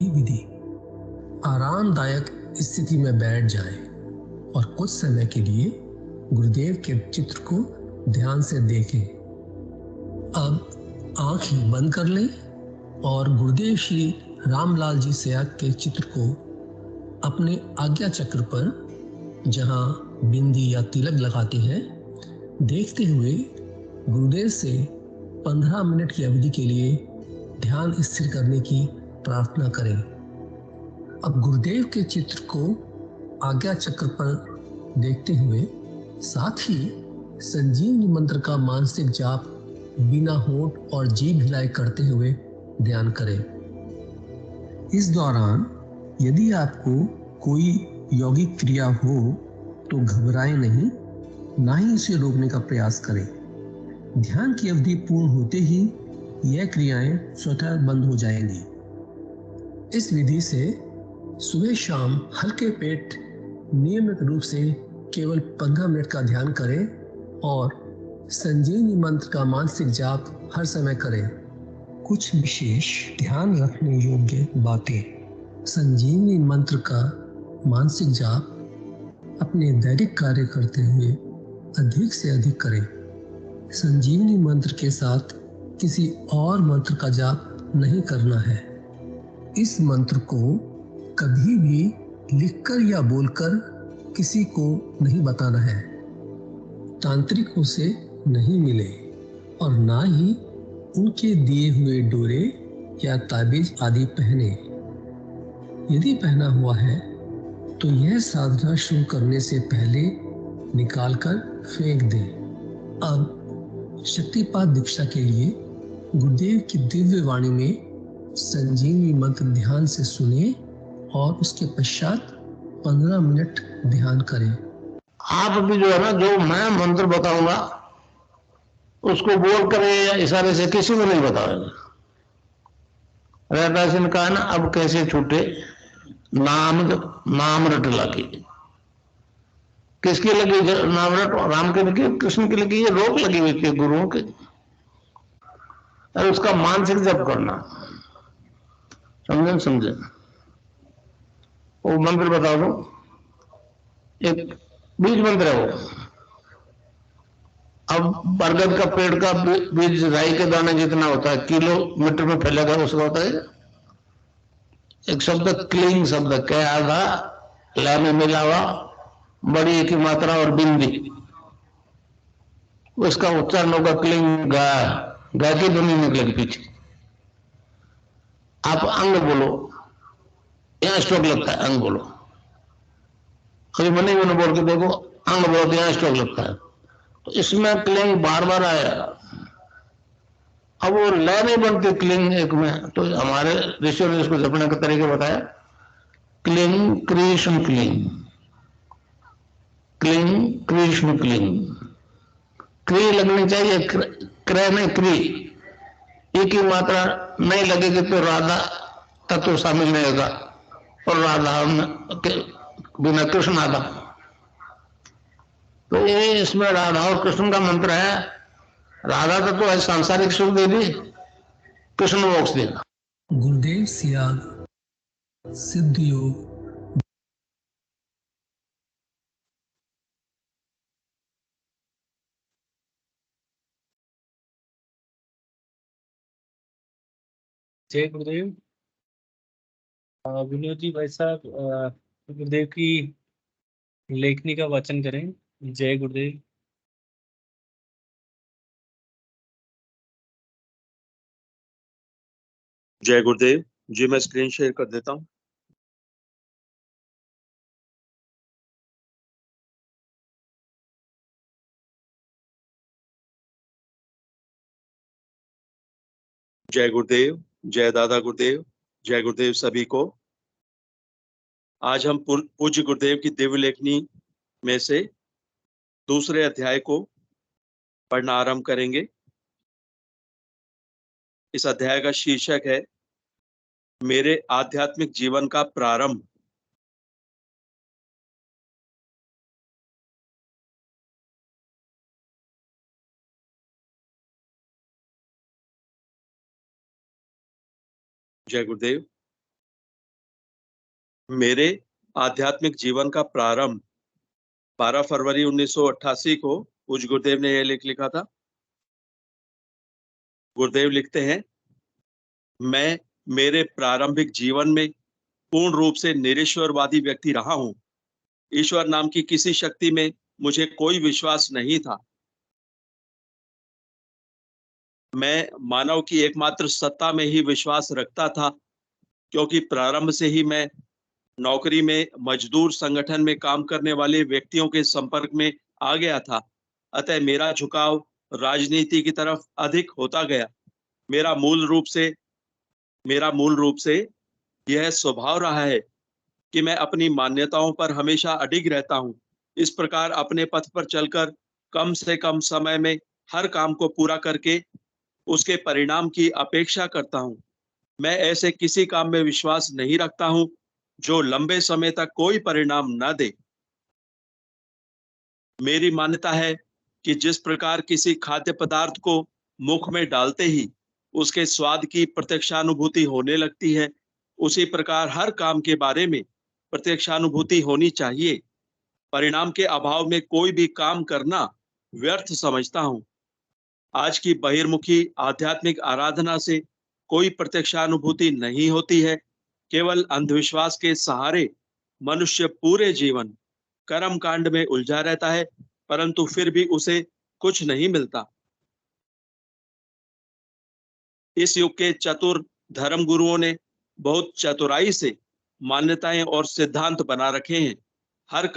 विधि। आरामदायक स्थिति में बैठ जाएं और कुछ समय के लिए गुरुदेव के चित्र को ध्यान से देखें। अब आंखें बंद कर लें और गुरुदेव श्री रामलाल जी सयाग के चित्र को अपने आज्ञा चक्र पर, जहां बिंदी या तिलक लगाते हैं, देखते हुए गुरुदेव से 15 मिनट की अवधि के लिए ध्यान स्थिर करने की प्रार्थना करें। अब गुरुदेव के चित्र को आज्ञा चक्र पर देखते हुए साथ ही संजीवनी मंत्र का मानसिक जाप बिना होंठ और जीभ हिलाए करते हुए ध्यान करें। इस दौरान यदि आपको कोई यौगिक क्रिया हो तो घबराएं नहीं, ना ही इसे रोकने का प्रयास करें। ध्यान की अवधि पूर्ण होते ही यह क्रियाएं स्वतः बंद हो जाएंगी। इस विधि से सुबह शाम हल्के पेट नियमित रूप से केवल 15 मिनट का ध्यान करें और संजीवनी मंत्र का मानसिक जाप हर समय करें। कुछ विशेष ध्यान रखने योग्य बातें। संजीवनी मंत्र का मानसिक जाप अपने दैनिक कार्य करते हुए अधिक से अधिक करें। संजीवनी मंत्र के साथ किसी और मंत्र का जाप नहीं करना है। इस मंत्र को कभी भी लिखकर या बोलकर किसी को नहीं बताना है। तांत्रिकों से नहीं मिले और ना ही उनके दिए हुए डोरे या ताबीज आदि पहने। यदि पहना हुआ है तो यह साधना शुरू करने से पहले निकालकर फेंक दें। अब शक्तिपात दीक्षा के लिए गुरुदेव की दिव्य वाणी में संजीवनी मंत्र ध्यान से सुने और उसके पश्चात 15 मिनट ध्यान करें। आप भी जो है ना, जो मैं मंत्र बताऊंगा उसको बोल कर या इशारे से किसी को नहीं बताओगे। रैदास ने कहा ना, अब कैसे छूटे नाम रट लगी। किसकी लगी नाम रट? राम की लगी, कृष्ण की लगी, ये रोक लगी हुई थी गुरुओं के। और उसका मानसिक जप करना, समझे? वो मंत्र बता दो, एक बीज मंत्र है वो। अब बरगद का पेड़ का बीज राई के दाने जितना होता है, किलोमीटर में फैलेगा, उसका होता है एक शब्द क्लीन शब्द, क्या आधा ला में मिला हुआ, बड़ी की मात्रा और बिंदी, उसका उच्चारण होगा क्लीन गा। गा की ध्वनि निकलेगी पीछे। आप अंग बोलो, यहां स्ट्रोक लगता है, अंग बोलो। कभी मन ही मन बोल के देखो, अंग बोलो तो यहां स्ट्रोक लगता है। तो इसमें क्लिंग बार बार आया। अब वो लय नहीं बनती क्लिंग एक में, तो हमारे ऋषियों ने इसको जपने का तरीका बताया। Cling Krishna cling, cling Krishna cling. क्री लगनी चाहिए, क्रय नहीं क्री। एक ही मात्रा नहीं लगेगी तो राधा तत्व शामिल नहीं होगा, और राधा के बिना कृष्ण आधा। तो ये इसमें राधा और कृष्ण का मंत्र है। राधा तत्व है सांसारिक सुख देगी, कृष्ण मोक्ष देगा। गुरुदेव सियाग सिद्ध योग। जय गुरुदेव। विनोद जी भाई साहब, गुरुदेव की लेखनी का वाचन करें। जय गुरुदेव। जय गुरुदेव जी। मैं स्क्रीन शेयर कर देता हूं। जय गुरुदेव, जय दादा गुरुदेव, जय गुरुदेव सभी को। आज हम पूज्य गुरुदेव की दिव्य लेखनी में से दूसरे अध्याय को पढ़ना आरंभ करेंगे। इस अध्याय का शीर्षक है मेरे आध्यात्मिक जीवन का प्रारंभ। जय गुरुदेव। मेरे आध्यात्मिक जीवन का प्रारंभ 12 फरवरी 1988 को पूज्य गुरुदेव ने यह लिखा था। गुरुदेव लिखते हैं, मैं मेरे प्रारंभिक जीवन में पूर्ण रूप से निरीश्वरवादी व्यक्ति रहा हूं। ईश्वर नाम की किसी शक्ति में मुझे कोई विश्वास नहीं था। मैं मानव की एकमात्र सत्ता में ही विश्वास रखता था, क्योंकि प्रारंभ से ही मैं नौकरी में मजदूर संगठन में काम करने वाले व्यक्तियों के संपर्क में आ गया था। अतः मेरा झुकाव राजनीति की तरफ अधिक होता गया। मेरा मूल रूप से यह स्वभाव रहा है कि मैं अपनी मान्यताओं पर हमेशा अडिग रहता हूं। इस प्रकार अपने पथ पर चलकर कम से कम समय में हर काम को पूरा करके उसके परिणाम की अपेक्षा करता हूं। मैं ऐसे किसी काम में विश्वास नहीं रखता हूं जो लंबे समय तक कोई परिणाम न दे। मेरी मान्यता है कि जिस प्रकार किसी खाद्य पदार्थ को मुख में डालते ही उसके स्वाद की प्रत्यक्षानुभूति होने लगती है, उसी प्रकार हर काम के बारे में प्रत्यक्षानुभूति होनी चाहिए। परिणाम के अभाव में कोई भी काम करना व्यर्थ समझता हूं। आज की बहिर्मुखी आध्यात्मिक आराधना से कोई प्रत्यक्षानुभूति नहीं होती है। केवल अंधविश्वास के सहारे मनुष्य पूरे जीवन कर्म कांड में उलझा रहता है, परंतु फिर भी उसे कुछ नहीं मिलता। इस युग के चतुर धर्म गुरुओं ने बहुत चतुराई से मान्यताएं और सिद्धांत बना रखे हैं। हर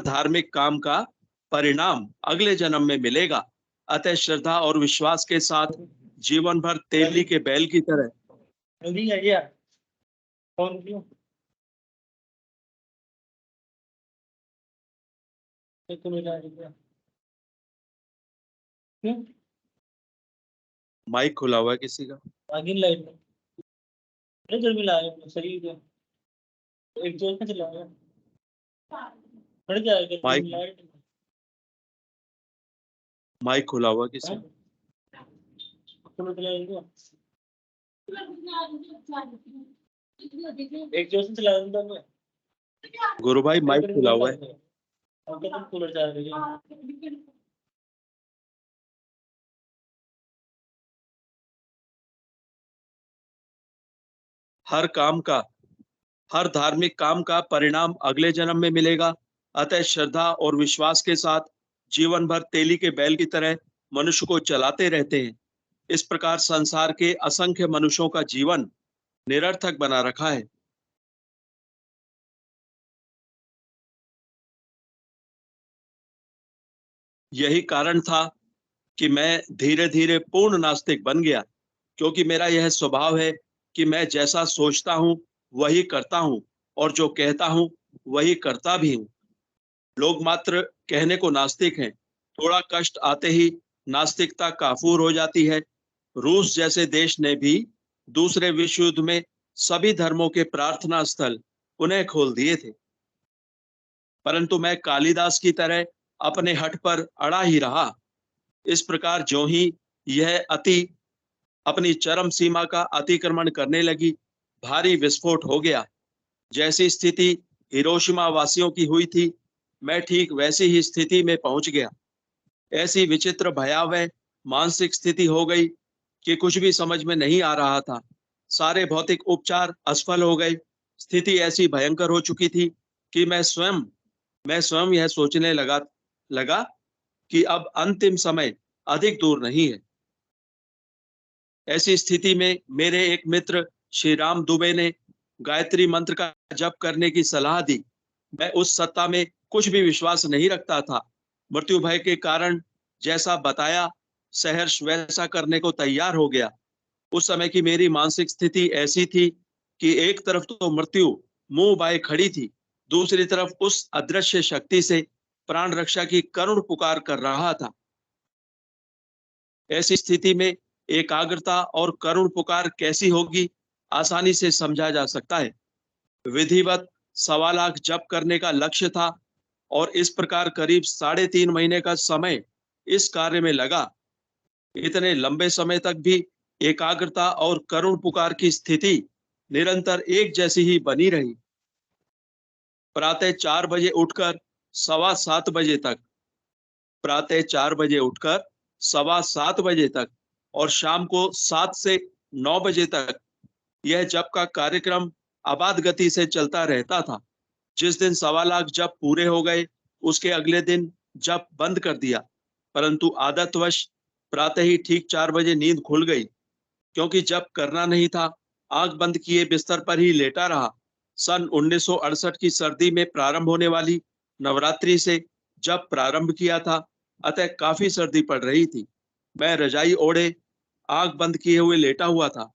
धार्मिक काम का परिणाम अगले जन्म में मिलेगा। अतः श्रद्धा और विश्वास के साथ जीवन भर तेली के बैल की तरह जल्दी आइए यार, फोन क्यों एक मिला क्यों माइक खुला हुआ है किसी का? आगे लाइट में अरे जल्दी लाए सही है। एक जोर में चला गया खड़ जाएगा माइक लाइट माइक खुला हुआ किसी का? एक जोर से चला दूंगा मैं। गुरु भाई माइक खुला हुआ है। कूलर चला रही है। हर धार्मिक काम का परिणाम अगले जन्म में मिलेगा। अतः श्रद्धा और विश्वास के साथ जीवन भर तेली के बैल की तरह मनुष्य को चलाते रहते हैं। इस प्रकार संसार के असंख्य मनुष्यों का जीवन निरर्थक बना रखा है। यही कारण था कि मैं धीरे धीरे पूर्ण नास्तिक बन गया, क्योंकि मेरा यह स्वभाव है कि मैं जैसा सोचता हूं वही करता हूं, और जो कहता हूं वही करता भी हूं। लोग मात्र कहने को नास्तिक हैं, थोड़ा कष्ट आते ही नास्तिकता काफूर हो जाती है। रूस जैसे देश ने भी दूसरे विश्व युद्ध में सभी धर्मों के प्रार्थना स्थल पुनः खोल दिए थे, परंतु मैं कालिदास की तरह अपने हठ पर अड़ा ही रहा। इस प्रकार जो ही यह अपनी चरम सीमा का अतिक्रमण करने लगी, भारी विस्फोट हो गया। जैसी स्थिति हिरोशिमा वासियों की हुई थी, मैं ठीक वैसी ही स्थिति में पहुंच गया। ऐसी विचित्र भयावह मानसिक स्थिति हो गई कि कुछ भी समझ में नहीं आ रहा था। सारे भौतिक उपचार असफल हो गए। स्थिति ऐसी भयंकर हो चुकी थी कि मैं स्वयं यह सोचने लगा कि अब अंतिम समय अधिक दूर नहीं है। ऐसी स्थिति में मेरे एक मित्र श्री राम दुबे ने गायत्री मंत्र का जप करने की सलाह दी। मैं उस सत्ता में कुछ भी विश्वास नहीं रखता था। मृत्यु भय के कारण जैसा बताया सहर्ष वैसा करने को तैयार हो गया। उस समय की मेरी मानसिक स्थिति ऐसी थी कि एक तरफ तो मृत्यु मुंह बाए खड़ी थी, दूसरी तरफ उस अदृश्य शक्ति से प्राण रक्षा की करुण पुकार कर रहा था। ऐसी स्थिति में एकाग्रता और करुण पुकार कैसी होगी, आसानी से समझा जा सकता है। विधिवत 1.25 लाख जप करने का लक्ष्य था, और इस प्रकार करीब 3.5 महीने का समय इस कार्य में लगा। इतने लंबे समय तक भी एकाग्रता और करुण पुकार की स्थिति निरंतर एक जैसी ही बनी रही। प्रातः 4 बजे उठकर 7:15 बजे तक, प्रातः 4 बजे उठकर 7:15 बजे तक और शाम को 7 से 9 बजे तक यह जप का कार्यक्रम आपात गति से चलता रहता था। जिस दिन 1.25 लाख जप पूरे हो गए, उसके अगले दिन जप बंद कर दिया, परंतु आदतवश प्रातः ही ठीक 4 बजे नींद खुल गई। क्योंकि जप करना नहीं था, आंख बंद किए बिस्तर पर ही लेटा रहा। सन 1968 की सर्दी में प्रारंभ होने वाली नवरात्रि से जब प्रारंभ किया था, अतः काफी सर्दी पड़ रही थी। मैं रजाई ओढ़े आंख बंद किए हुए लेटा हुआ था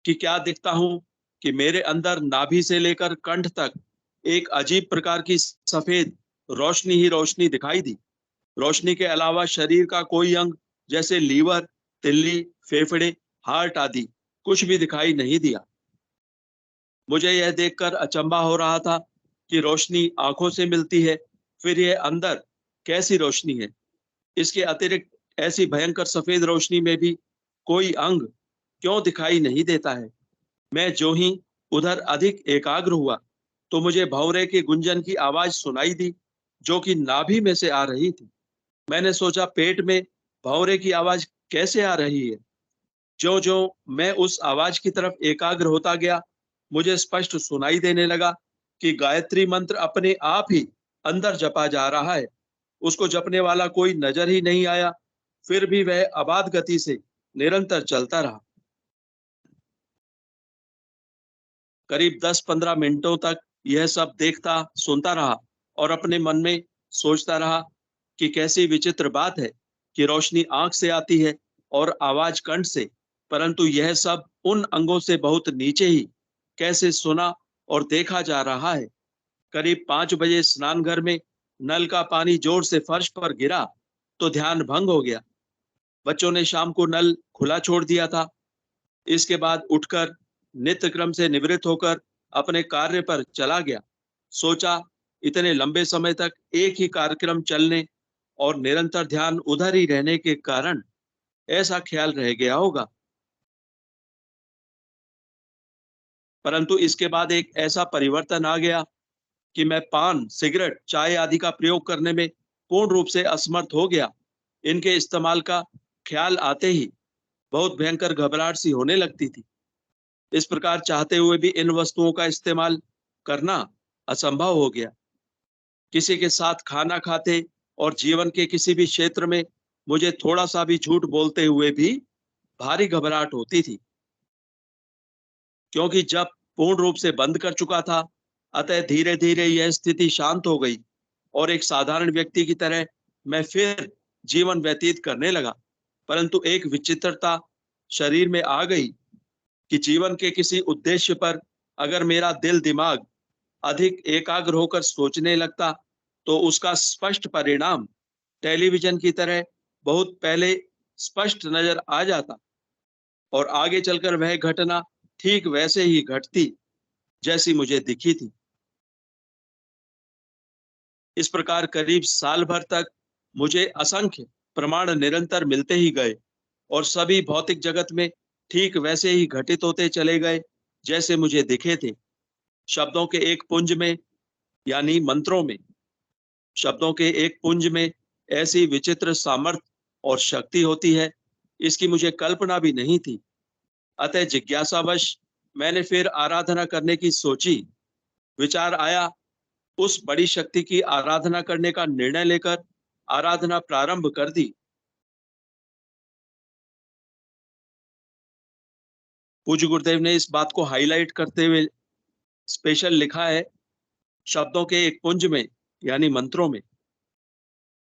कि क्या दिखता हूं कि मेरे अंदर नाभि से लेकर कंठ तक एक अजीब प्रकार की सफेद रोशनी ही रोशनी दिखाई दी। रोशनी के अलावा शरीर का कोई अंग जैसे लीवर, तिल्ली, फेफड़े, हार्ट आदि कुछ भी दिखाई नहीं दिया। मुझे यह देखकर अचंभा हो रहा था कि रोशनी आंखों से मिलती है, फिर यह अंदर कैसी रोशनी है। इसके अतिरिक्त ऐसी भयंकर सफेद रोशनी में भी कोई अंग क्यों दिखाई नहीं देता है। मैं जो ही उधर अधिक एकाग्र हुआ तो मुझे भंवरे के गुंजन की आवाज सुनाई दी, जो कि नाभि में से आ रही थी। मैंने सोचा पेट में भंवरे की आवाज कैसे आ रही है। जो जो मैं उस आवाज की तरफ एकाग्र होता गया, मुझे स्पष्ट सुनाई देने लगा कि गायत्री मंत्र अपने आप ही अंदर जपा जा रहा है। उसको जपने वाला कोई नजर ही नहीं आया, फिर भी वह अबाध गति से निरंतर चलता रहा। करीब 10-15 मिनटों तक यह सब देखता सुनता रहा और अपने मन में सोचता रहा कि कैसी विचित्र बात है कि रोशनी आंख से आती है और आवाज कंठ से, परंतु यह सब उन अंगों से बहुत नीचे ही कैसे सुना और देखा जा रहा है। करीब 5 बजे स्नान घर में नल का पानी जोर से फर्श पर गिरा तो ध्यान भंग हो गया। बच्चों ने शाम को नल खुला छोड़ दिया था। इसके बाद उठकर नित्य क्रम से निवृत्त होकर अपने कार्य पर चला गया। सोचा इतने लंबे समय तक एक ही कार्यक्रम चलने और निरंतर ध्यान उधर ही रहने के कारण ऐसा ख्याल रह गया होगा। परंतु इसके बाद एक ऐसा परिवर्तन आ गया कि मैं पान, सिगरेट, चाय आदि का प्रयोग करने में पूर्ण रूप से असमर्थ हो गया। इनके इस्तेमाल का ख्याल आते ही बहुत भयंकर घबराहट सी होने लगती थी। इस प्रकार चाहते हुए भी इन वस्तुओं का इस्तेमाल करना असंभव हो गया। किसी के साथ खाना खाते और जीवन के किसी भी क्षेत्र में मुझे थोड़ा सा भी झूठ बोलते हुए भी भारी घबराहट होती थी। क्योंकि जब पूर्ण रूप से बंद कर चुका था, अतः धीरे धीरे यह स्थिति शांत हो गई और एक साधारण व्यक्ति की तरह मैं फिर जीवन व्यतीत करने लगा। परंतु एक विचित्रता शरीर में आ गई कि जीवन के किसी उद्देश्य पर अगर मेरा दिल दिमाग अधिक एकाग्र होकर सोचने लगता तो उसका स्पष्ट परिणाम टेलीविजन की तरह बहुत पहले स्पष्ट नजर आ जाता और आगे चलकर वह घटना ठीक वैसे ही घटती जैसी मुझे दिखी थी। इस प्रकार करीब साल भर तक मुझे असंख्य प्रमाण निरंतर मिलते ही गए और सभी भौतिक जगत में ठीक वैसे ही घटित होते चले गए जैसे मुझे दिखे थे। शब्दों के एक पुंज में, यानी मंत्रों में, शब्दों के एक पुंज में ऐसी विचित्र सामर्थ्य और शक्ति होती है, इसकी मुझे कल्पना भी नहीं थी। अतः जिज्ञासावश मैंने फिर आराधना करने की सोची। विचार आया, उस बड़ी शक्ति की आराधना करने का निर्णय लेकर आराधना प्रारंभ कर दी। पूज्य गुरुदेव ने इस बात को हाईलाइट करते हुए स्पेशल लिखा है, शब्दों के एक पुंज में, यानी मंत्रों में,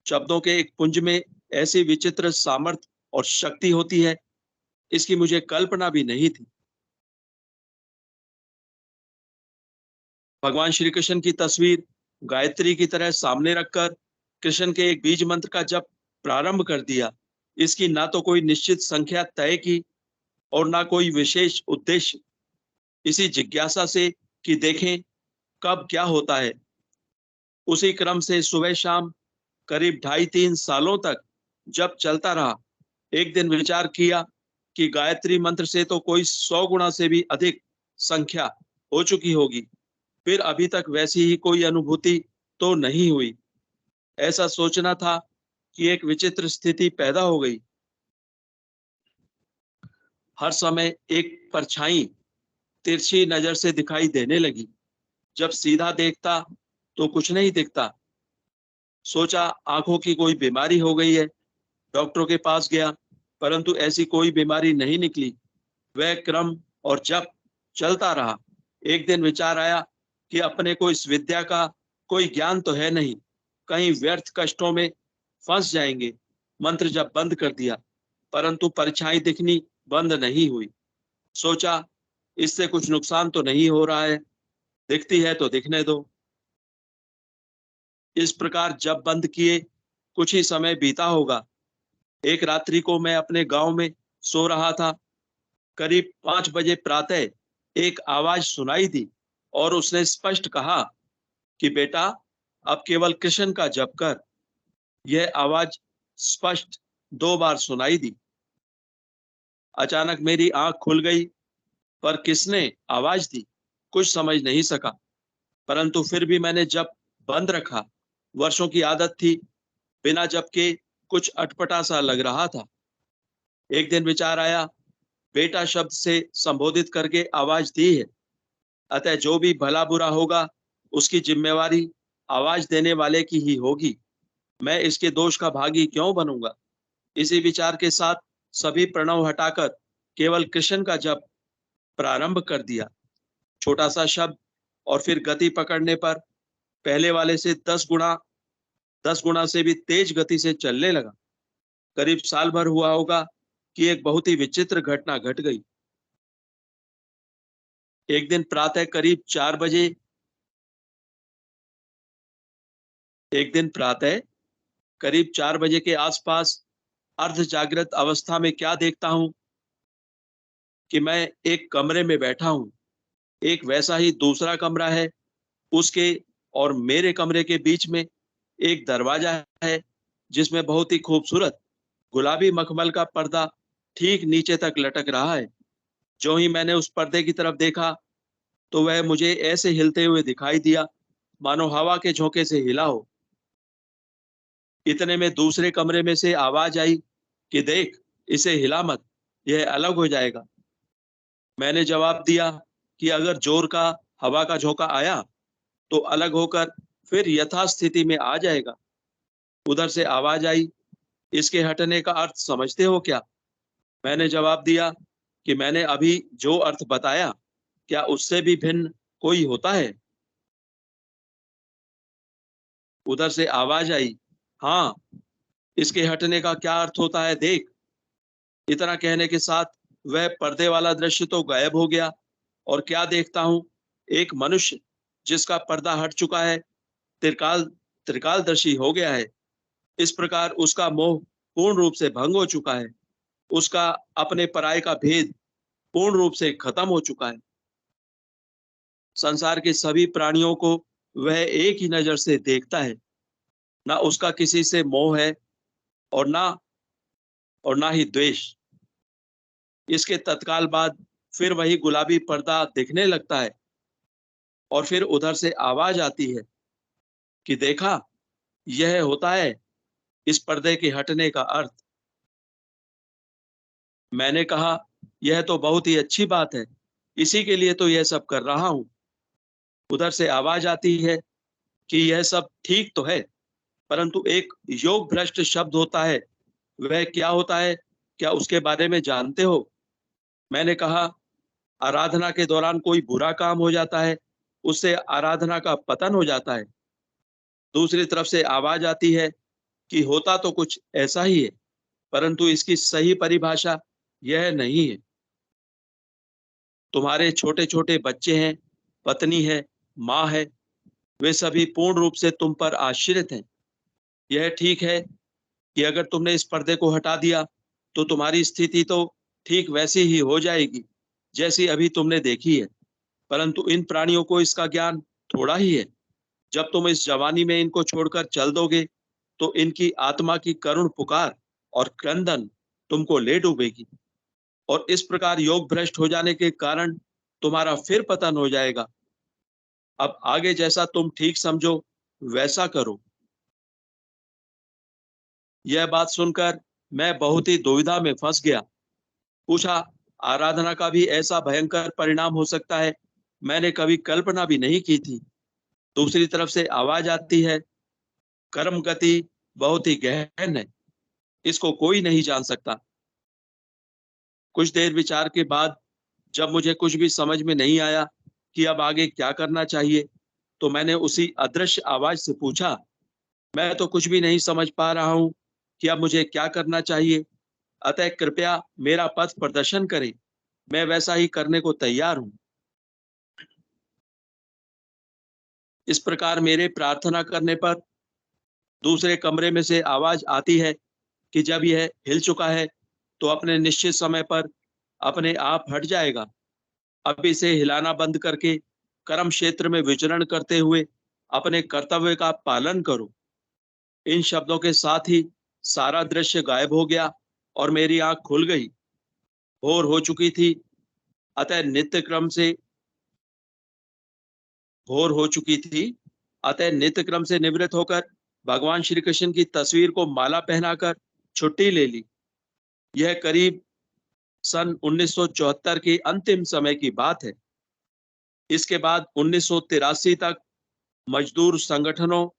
शब्दों के एक पुंज में ऐसी विचित्र सामर्थ्य और शक्ति होती है, इसकी मुझे कल्पना भी नहीं थी। भगवान श्री कृष्ण की तस्वीर गायत्री की तरह सामने रखकर कृष्ण के एक बीज मंत्र का जप प्रारंभ कर दिया। इसकी ना तो कोई निश्चित संख्या तय की और ना कोई विशेष उद्देश्य। इसी जिज्ञासा से कि देखें कब क्या होता है। उसी क्रम से सुबह शाम करीब 2.5-3 सालों तक जब चलता रहा। एक दिन विचार किया कि गायत्री मंत्र से तो कोई 100 गुना से भी अधिक संख्या हो चुकी होगी, फिर अभी तक वैसी ही कोई अनुभूति तो नहीं हुई। ऐसा सोचना था कि एक विचित्र स्थिति पैदा हो गई। हर समय एक परछाई तिरछी नजर से दिखाई देने लगी। जब सीधा देखता तो कुछ नहीं दिखता। सोचा आंखों की कोई बीमारी हो गई है। डॉक्टरों के पास गया, परंतु ऐसी कोई बीमारी नहीं निकली। वह क्रम और जप चलता रहा। एक दिन विचार आया कि अपने को इस विद्या का कोई ज्ञान तो है नहीं, कहीं व्यर्थ कष्टों में फंस जाएंगे। मंत्र जप बंद कर दिया, परंतु परछाई दिखनी बंद नहीं हुई। सोचा इससे कुछ नुकसान तो नहीं हो रहा है, दिखती है तो दिखने दो। इस प्रकार जब बंद किए कुछ ही समय बीता होगा। एक रात्रि को मैं अपने गांव में सो रहा था। करीब 5 बजे प्रातः एक आवाज सुनाई दी और उसने स्पष्ट कहा कि बेटा अब केवल कृष्ण का जप कर। यह आवाज स्पष्ट 2 बार सुनाई दी। अचानक मेरी आंख खुल गई, पर किसने आवाज दी कुछ समझ नहीं सका, परंतु फिर भी मैंने जप बंद रखा। वर्षों की आदत थी, बिना जप के कुछ अटपटा सा लग रहा था। एक दिन विचार आया, बेटा शब्द से संबोधित करके आवाज दी है, अतः जो भी भला बुरा होगा उसकी जिम्मेवारी आवाज देने वाले की ही होगी। मैं इसके दोष का भागी क्यों बनूंगा। इसी विचार के साथ सभी प्रणव हटाकर केवल कृष्ण का जप प्रारंभ कर दिया। छोटा सा शब्द और फिर गति पकड़ने पर पहले वाले से 10 गुना से भी तेज गति से चलने लगा। करीब साल भर हुआ होगा कि एक बहुत ही विचित्र घटना घट गई। एक दिन प्रातः करीब 4 बजे के आसपास अर्ध जागृत अवस्था में क्या देखता हूं कि मैं एक कमरे में बैठा हूं। एक वैसा ही दूसरा कमरा है, उसके और मेरे कमरे के बीच में एक दरवाजा है जिसमें बहुत ही खूबसूरत गुलाबी मखमल का पर्दा ठीक नीचे तक लटक रहा है। जो ही मैंने उस पर्दे की तरफ देखा तो वह मुझे ऐसे हिलते हुए दिखाई दिया मानो हवा के झोंके से हिला हो। इतने में दूसरे कमरे में से आवाज आई कि देख, इसे हिला मत, यह अलग हो जाएगा। मैंने जवाब दिया कि अगर जोर का हवा का झोंका आया तो अलग होकर फिर यथास्थिति में आ जाएगा। उधर से आवाज आई, इसके हटने का अर्थ समझते हो क्या। मैंने जवाब दिया कि मैंने अभी जो अर्थ बताया क्या उससे भी भिन्न कोई होता है। उधर से आवाज आई, हाँ, इसके हटने का क्या अर्थ होता है देख। इतना कहने के साथ वह पर्दे वाला दृश्य तो गायब हो गया और क्या देखता हूं, एक मनुष्य जिसका पर्दा हट चुका है त्रिकालदर्शी हो गया है। इस प्रकार उसका मोह पूर्ण रूप से भंग हो चुका है। उसका अपने पराये का भेद पूर्ण रूप से खत्म हो चुका है। संसार के सभी प्राणियों को वह एक ही नजर से देखता है। ना उसका किसी से मोह है और ना ही द्वेष। इसके तत्काल बाद फिर वही गुलाबी पर्दा दिखने लगता है और फिर उधर से आवाज आती है कि देखा, यह होता है इस पर्दे के हटने का अर्थ। मैंने कहा, यह तो बहुत ही अच्छी बात है, इसी के लिए तो यह सब कर रहा हूं। उधर से आवाज आती है कि यह सब ठीक तो है, परंतु एक योग भ्रष्ट शब्द होता है, वह क्या होता है, क्या उसके बारे में जानते हो। मैंने कहा, आराधना के दौरान कोई बुरा काम हो जाता है, उससे आराधना का पतन हो जाता है। दूसरी तरफ से आवाज आती है कि होता तो कुछ ऐसा ही है, परंतु इसकी सही परिभाषा यह नहीं है। तुम्हारे छोटे छोटे बच्चे हैं, पत्नी है, माँ है, वे सभी पूर्ण रूप से तुम पर आश्रित हैं। यह ठीक है कि अगर तुमने इस पर्दे को हटा दिया तो तुम्हारी स्थिति तो ठीक वैसी ही हो जाएगी जैसी अभी तुमने देखी है, परंतु इन प्राणियों को इसका ज्ञान थोड़ा ही है। जब तुम इस जवानी में इनको छोड़कर चल दोगे तो इनकी आत्मा की करुण पुकार और क्रंदन तुमको ले डूबेगी और इस प्रकार योग भ्रष्ट हो जाने के कारण तुम्हारा फिर पतन हो जाएगा। अब आगे जैसा तुम ठीक समझो वैसा करो। यह बात सुनकर मैं बहुत ही दुविधा में फंस गया। पूछा, आराधना का भी ऐसा भयंकर परिणाम हो सकता है? मैंने कभी कल्पना भी नहीं की थी। दूसरी तरफ से आवाज आती है, कर्म गति बहुत ही गहन है, इसको कोई नहीं जान सकता। कुछ देर विचार के बाद जब मुझे कुछ भी समझ में नहीं आया कि अब आगे क्या करना चाहिए, तो मैंने उसी अदृश्य आवाज से पूछा, मैं तो कुछ भी नहीं समझ पा रहा हूं कि अब मुझे क्या करना चाहिए, अतः कृपया मेरा पथ प्रदर्शन करें, मैं वैसा ही करने को तैयार हूं। इस प्रकार मेरे प्रार्थना करने पर दूसरे कमरे में से आवाज आती है कि जब यह हिल चुका है तो अपने निश्चित समय पर अपने आप हट जाएगा। अब इसे हिलाना बंद करके कर्म क्षेत्र में विचरण करते हुए अपने कर्तव्य का पालन करो। इन शब्दों के साथ ही सारा दृश्य गायब हो गया और मेरी आंख खुल गई। भोर हो चुकी थी, अतः नित्य क्रम से भोर हो चुकी थी अतः नित्य क्रम से निवृत्त होकर भगवान श्री कृष्ण की तस्वीर को माला पहनाकर छुट्टी ले ली। यह करीब सन 1974 के अंतिम समय की बात है। इसके बाद 1983 तक मजदूर संगठनों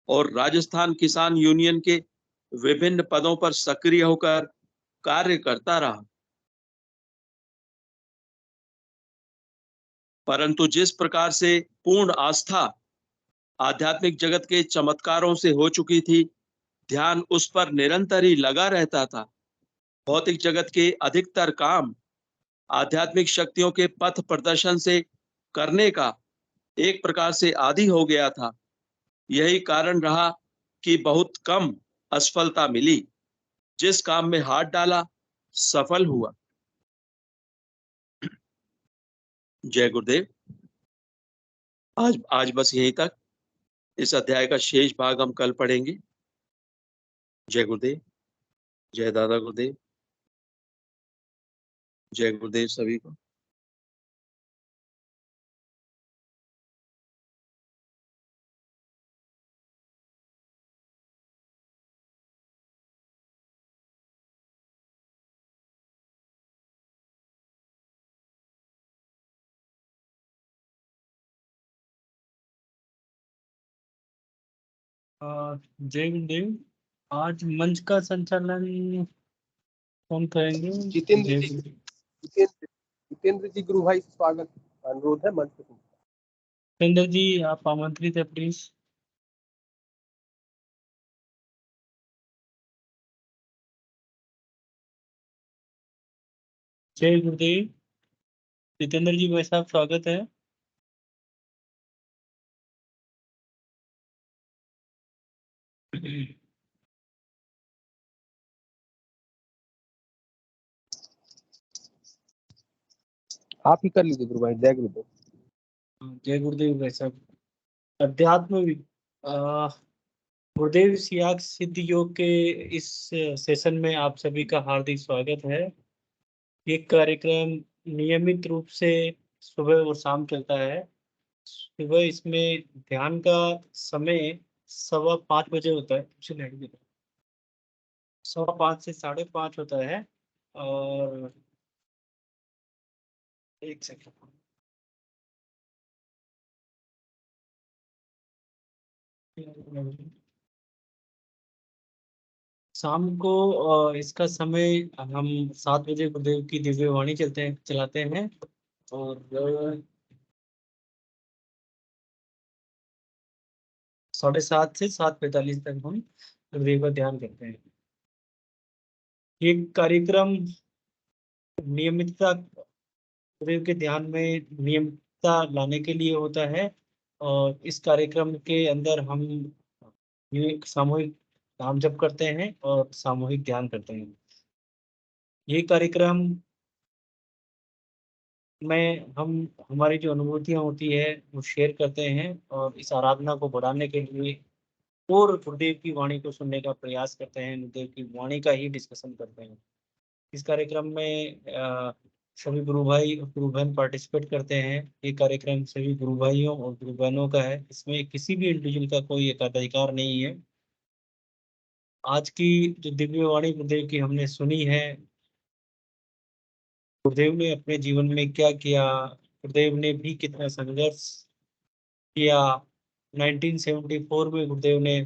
और राजस्थान किसान यूनियन के विभिन्न पदों पर सक्रिय होकर कार्य करता रहा। परंतु जिस प्रकार से पूर्ण आस्था आध्यात्मिक जगत के चमत्कारों से हो चुकी थी, ध्यान उस पर निरंतर ही लगा रहता था। भौतिक जगत के अधिकतर काम आध्यात्मिक शक्तियों के पथ प्रदर्शन से करने का एक प्रकार से आदी हो गया था। यही कारण रहा कि बहुत कम असफलता मिली। जिस काम में हाथ डाला सफल हुआ। जय गुरुदेव। आज बस यहीं तक। इस अध्याय का शेष भाग हम कल पढ़ेंगे। जय गुरुदेव। जय दादा गुरुदेव। जय गुरुदेव सभी को। जय गुरुदेव। आज मंच का संचालन कौन करेंगे? जितेंद्र जय जी। गुरुदेव। जितेंद्र जी, गुरु भाई से स्वागत, अनुरोध है मंच पे। जितेंद्र जी आप आमंत्रित है, प्लीज। जय गुरुदेव। जितेंद्र जी भाई साहब स्वागत है। आप ही कर लीजिए गुरु भाई। जय गुरुदेव। जय गुरुदेव भाई साहब। अध्यात्म गुरुदेव सियाग सिद्ध योग के इस सेशन में आप सभी का हार्दिक स्वागत है। ये कार्यक्रम नियमित रूप से सुबह और शाम चलता है। सुबह इसमें ध्यान का समय 5:15 होता है। 5:15 से 5:30 होता है। और एक सेकंड, शाम को इसका समय हम 7 बजे गुरुदेव की दिव्य वाणी चलाते हैं। और 7:30 से 7:45 तक हम गुरुदेव का ध्यान करते हैं। ये कार्यक्रम नियमितता, गुरुदेव के ध्यान में नियमितता लाने के लिए होता है। और इस कार्यक्रम के अंदर हम ये सामूहिक नाम जप करते हैं और सामूहिक ध्यान करते हैं। ये कार्यक्रम में हम हमारी जो अनुभूतियाँ होती है वो शेयर करते हैं और इस आराधना को बढ़ाने के लिए और गुरुदेव की वाणी को सुनने का प्रयास करते हैं, गुरुदेव की वाणी का ही डिस्कशन करते हैं। इस कार्यक्रम में सभी गुरु भाई और गुरु बहन पार्टिसिपेट करते हैं। ये कार्यक्रम सभी गुरु भाइयों और गुरु बहनों का है, इसमें किसी भी इंडिविजुअल का कोई एकाधिकार नहीं है। आज की जो दिव्य वाणी गुरुदेव की हमने सुनी है, गुरुदेव ने अपने जीवन में क्या किया, गुरुदेव ने भी कितना संघर्ष किया। 1974 में गुरुदेव ने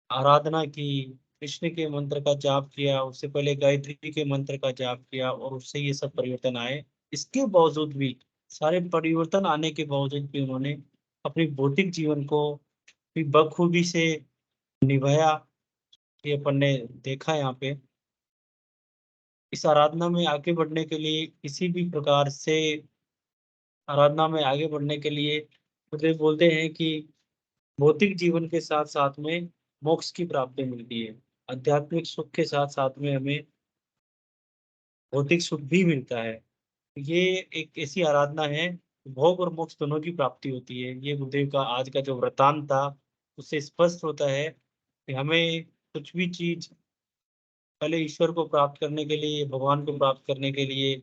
आराधना की, कृष्ण के मंत्र का जाप किया, उससे पहले गायत्री के मंत्र का जाप किया और उससे ये सब परिवर्तन आए। इसके बावजूद भी, सारे परिवर्तन आने के बावजूद भी उन्होंने अपनी भौतिक जीवन को भी बखूबी से निभाया। ये अपन ने देखा यहाँ पे। इस आराधना में आगे बढ़ने के लिए, किसी भी प्रकार से आराधना में आगे बढ़ने के लिए गुरुदेव बोलते हैं कि भौतिक जीवन के साथ साथ में मोक्ष की प्राप्ति मिलती है। आध्यात्मिक सुख के साथ साथ में हमें भौतिक सुख भी मिलता है। ये एक ऐसी आराधना है, भोग और मोक्ष दोनों की प्राप्ति होती है। ये गुरुदेव का आज का जो वृतांत था, उससे स्पष्ट होता है कि हमें कुछ भी चीज पहले ईश्वर को प्राप्त करने के लिए, भगवान को प्राप्त करने के लिए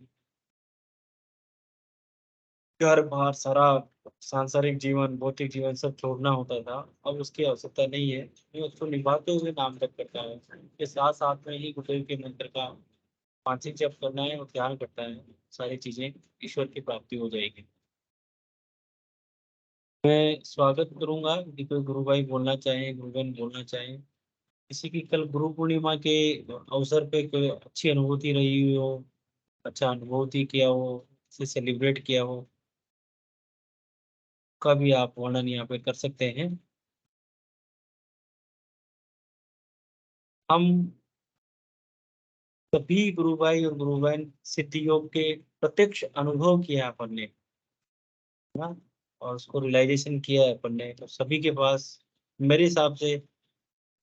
घर बार सारा सांसारिक जीवन, भौतिक जीवन सब छोड़ना होता था। अब उसकी आवश्यकता नहीं है। मैं उसको निभाते हुए नाम जप करता है, के साथ साथ में ही गुरुदेव के मंत्र का मानसिक जप करना है और ध्यान करता है, सारी चीजें ईश्वर की प्राप्ति हो जाएगी। मैं स्वागत करूंगा यदि कोई गुरु भाई बोलना चाहे, गुरुबहन बोलना चाहे। किसी की कल गुरु पूर्णिमा के अवसर पे कोई अच्छी अनुभूति रही हुई हो, अच्छा अनुभूति किया हो, इसे सेलिब्रेट किया हो, का भी आप वर्णन यहाँ पे कर सकते हैं। हम सभी गुरु भाई और गुरु बहन सिद्धि योग के प्रत्यक्ष अनुभव किया अपन ने, है ना, और उसको रियलाइजेशन किया है अपन ने। तो सभी के पास मेरे हिसाब से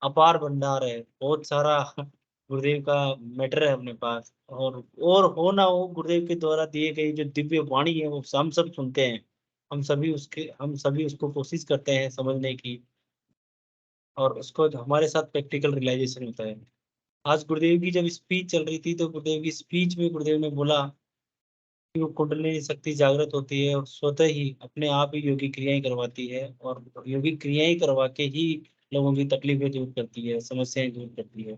अपार भंडार है, बहुत सारा गुरुदेव का मैटर है अपने पास। और हो ना हो, गुरुदेव के द्वारा दिए गई जो दिव्य वाणी है वो हम सब सुनते हैं। हम सभी उसको कोशिश करते हैं समझने की, और उसको हमारे साथ प्रैक्टिकल रियलाइजेशन होता है। आज गुरुदेव की जब स्पीच चल रही थी, तो गुरुदेव की स्पीच में गुरुदेव ने बोला कि वो कुंडलिनी शक्ति जागृत होती है और स्वतः ही अपने आप ही योगिक क्रियाएं करवाती है, और योगिक क्रियाएं करवा के ही लोगों की तकलीफें दूर करती है, समस्याएं दूर करती है।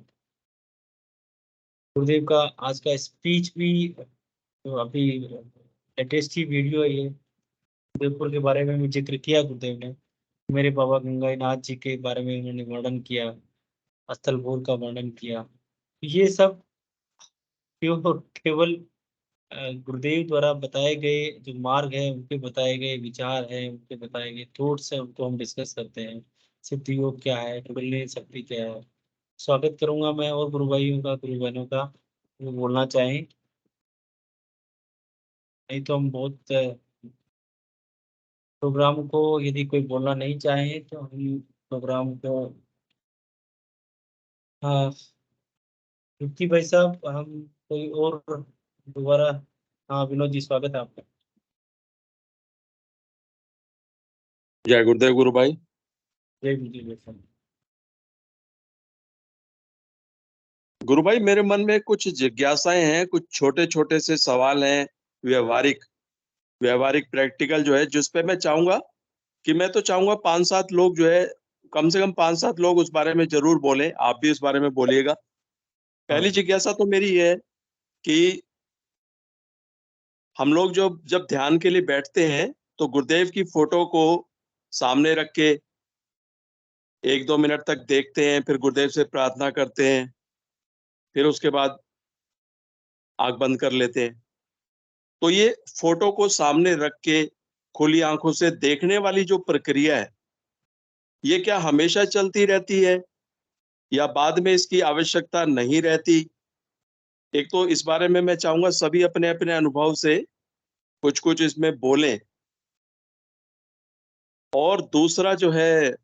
गुरुदेव का आज का स्पीच भी, तो अभी लेटेस्ट ही वीडियो है ये, उदयपुर के बारे में भी जिक्र किया गुरुदेव ने। मेरे बाबा गंगानाथ जी के बारे में उन्होंने वर्णन किया, स्थलपुर का वर्णन किया। ये सब केवल गुरुदेव द्वारा बताए गए जो मार्ग है, उनके बताए गए विचार है, उनके बताए गए थॉट्स है, उनको हम डिस्कस करते हैं। सिद्ध योग क्या है, कुंडलिनी शक्ति क्या है। स्वागत करूंगा मैं और गुरु भाइयों का, गुरु बहनों का, वो बोलना चाहें। नहीं तो हम बहुत प्रोग्राम को, यदि कोई बोलना नहीं चाहे तो हम प्रोग्राम को, हाँ युक्ति भाई साहब, हम कोई और दोबारा, हाँ विनोद जी स्वागत है आपका। जय गुरुदेव गुरु भाई। जय गुरु जी, जय गुरु। गुरु भाई, मेरे मन में कुछ जिज्ञासाएं हैं, कुछ छोटे छोटे से सवाल हैं, व्यवहारिक व्यवहारिक प्रैक्टिकल जो है, जिस पे मैं चाहूंगा कि, मैं तो चाहूंगा 5-7 लोग जो है, कम से कम 5-7 लोग उस बारे में जरूर बोलें। आप भी उस बारे में बोलिएगा। हाँ पहली जिज्ञासा तो मेरी ये है कि हम लोग जब ध्यान के लिए बैठते हैं, तो गुरुदेव की फोटो को सामने रख के 1-2 मिनट तक देखते हैं, फिर गुरुदेव से प्रार्थना करते हैं, फिर उसके बाद आंख बंद कर लेते हैं। तो ये फोटो को सामने रख के खुली आंखों से देखने वाली जो प्रक्रिया है, ये क्या हमेशा चलती रहती है या बाद में इसकी आवश्यकता नहीं रहती? एक तो इस बारे में मैं चाहूंगा सभी अपने अपने अनुभव से कुछ कुछ इसमें बोलें। और दूसरा जो है,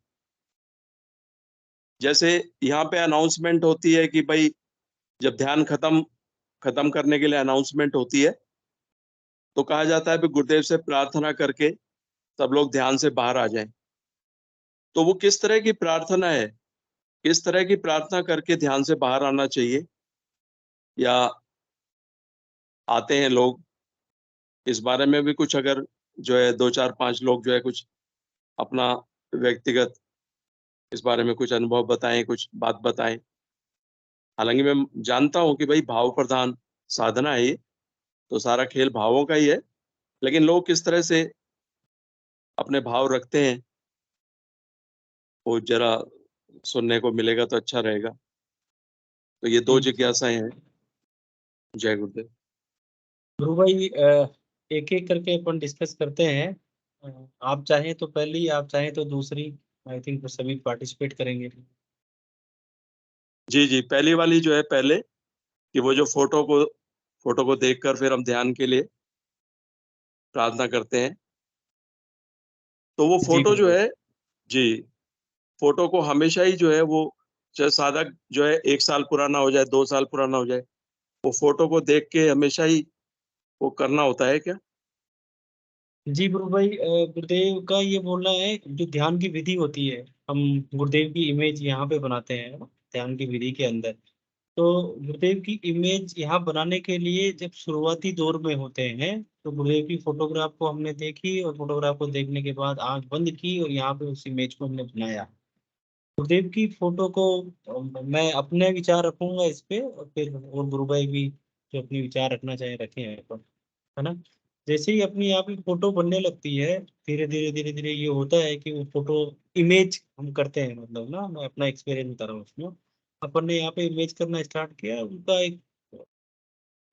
जैसे यहाँ पे अनाउंसमेंट होती है कि भाई, जब ध्यान खत्म खत्म करने के लिए अनाउंसमेंट होती है, तो कहा जाता है कि गुरुदेव से प्रार्थना करके सब लोग ध्यान से बाहर आ जाएं। तो वो किस तरह की प्रार्थना है, किस तरह की प्रार्थना करके ध्यान से बाहर आना चाहिए, या आते हैं लोग, इस बारे में भी कुछ अगर जो है 2-4-5 लोग जो है कुछ अपना व्यक्तिगत इस बारे में कुछ अनुभव बताएँ, कुछ बात बताएँ। हालाँकि मैं जानता हूँ कि भई भाव प्रधान साधना है ये, तो सारा खेल भावों का ही है, लेकिन लोग किस तरह से अपने भाव रखते हैं, वो ज़रा सुनने को मिलेगा तो अच्छा रहेगा। तो ये 2 जी, जिज्ञासाएँ हैं। जय गुरुदेव। ध्रुव भाई एक-एक करके अपन डिस्कस करते हैं। आप चाहें तो पहली, आप चाहें तो दूसरी। आई थिंक सभी पार्टिसिपेट करेंगे। जी, जी, पहली वाली जो है पहले कि वो जो फ़ोटो को देखकर फिर हम ध्यान के लिए प्रार्थना करते हैं। तो वो जी, फ़ोटो जो बिल्कुल। है जी, फ़ोटो को हमेशा ही जो है वो चाहे साधक जो है 1 साल पुराना हो जाए, 2 साल पुराना हो जाए, वो फ़ोटो को देख के हमेशा ही वो करना होता है क्या? जी, गुरु भाई गुरुदेव का ये बोलना है जो ध्यान की विधि होती है, हम गुरुदेव की इमेज यहाँ पे बनाते हैं, है ना? ध्यान की विधि के अंदर। तो गुरुदेव की इमेज यहाँ बनाने के लिए जब शुरुआती दौर में होते हैं, तो गुरुदेव की फ़ोटोग्राफ को हमने देखी और फ़ोटोग्राफ को देखने के बाद आँख बंद की और यहाँ पे उस इमेज को हमने बनाया। गुरुदेव की फ़ोटो को मैं अपने विचार रखूँगा इस पे और फिर और गुरु भाई भी जो अपने विचार रखना चाहें रखें यहाँ पर, है ना? जैसे ही अपनी आप ही फ़ोटो बनने लगती है, धीरे-धीरे, धीरे-धीरे ये होता है कि वो फ़ोटो इमेज हम करते हैं मतलब ना, मैं अपना एक्सपीरियंस बता रहा हूँ उसमें। अपन ने यहाँ पे इमेज करना स्टार्ट किया, उनका एक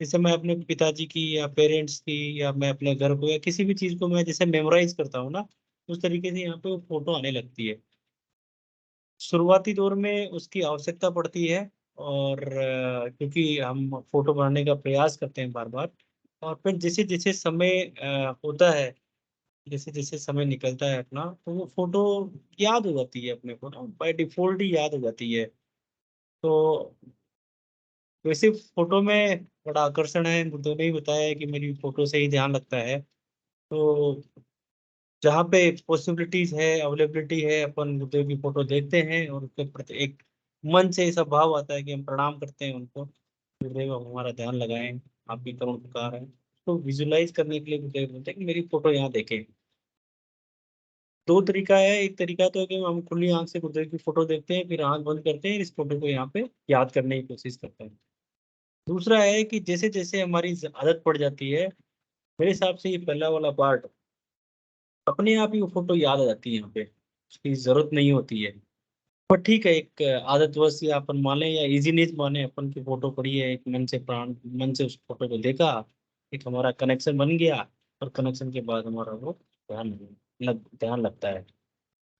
जैसे मैं अपने पिताजी की या पेरेंट्स की या मैं अपने घर को या किसी भी चीज़ को मैं जैसे मेमोराइज़ करता हूँ ना, उस तरीके से यहाँ पे वो फ़ोटो आने लगती है। शुरुआती दौर में उसकी आवश्यकता पड़ती है और क्योंकि हम फ़ोटो बनाने का प्रयास करते हैं बार-बार और फिर जैसे-जैसे समय होता है, जैसे-जैसे समय निकलता है अपना, तो वो फ़ोटो याद हो जाती है अपने को ना, बाय डिफ़ॉल्ट ही याद हो जाती है। तो वैसे फ़ोटो में बड़ा आकर्षण है, मुझे ने ही बताया है कि मेरी फ़ोटो से ही ध्यान लगता है। तो जहाँ पे पॉसिबिलिटीज़ है, अवेलेबिलिटी है, अपन गुरुदेव की फ़ोटो देखते हैं और उसके प्रति एक मन से ऐसा भाव आता है कि हम प्रणाम करते हैं उनको। गुरुदेव आप हमारा ध्यान लगाएँ, आपकी करुण पुकार है। तो विज़ुअलाइज़ करने के लिए गुरुदेव बोलते हैं कि मेरी फ़ोटो यहाँ देखें। 2 तरीका है, एक तरीका तो है कि हम खुली आँख से गुरुदेव की फ़ोटो देखते हैं, फिर आँख बंद करते हैं, इस फ़ोटो को यहाँ पे याद करने की कोशिश करते हैं। दूसरा है कि जैसे-जैसे हमारी आदत पड़ जाती है, मेरे हिसाब से ये पहला वाला पार्ट अपने आप ही वो फ़ोटो याद आ जाती है यहाँ पे, उसकी ज़रूरत नहीं होती है। पर ठीक है, एक आदतवश या अपन माने या इज़ीनेस माने अपन की फ़ोटो पड़ी है, एक मन से उस फ़ोटो को देखा, एक हमारा कनेक्शन बन गया और कनेक्शन के बाद हमारा वो ध्यान लगता है।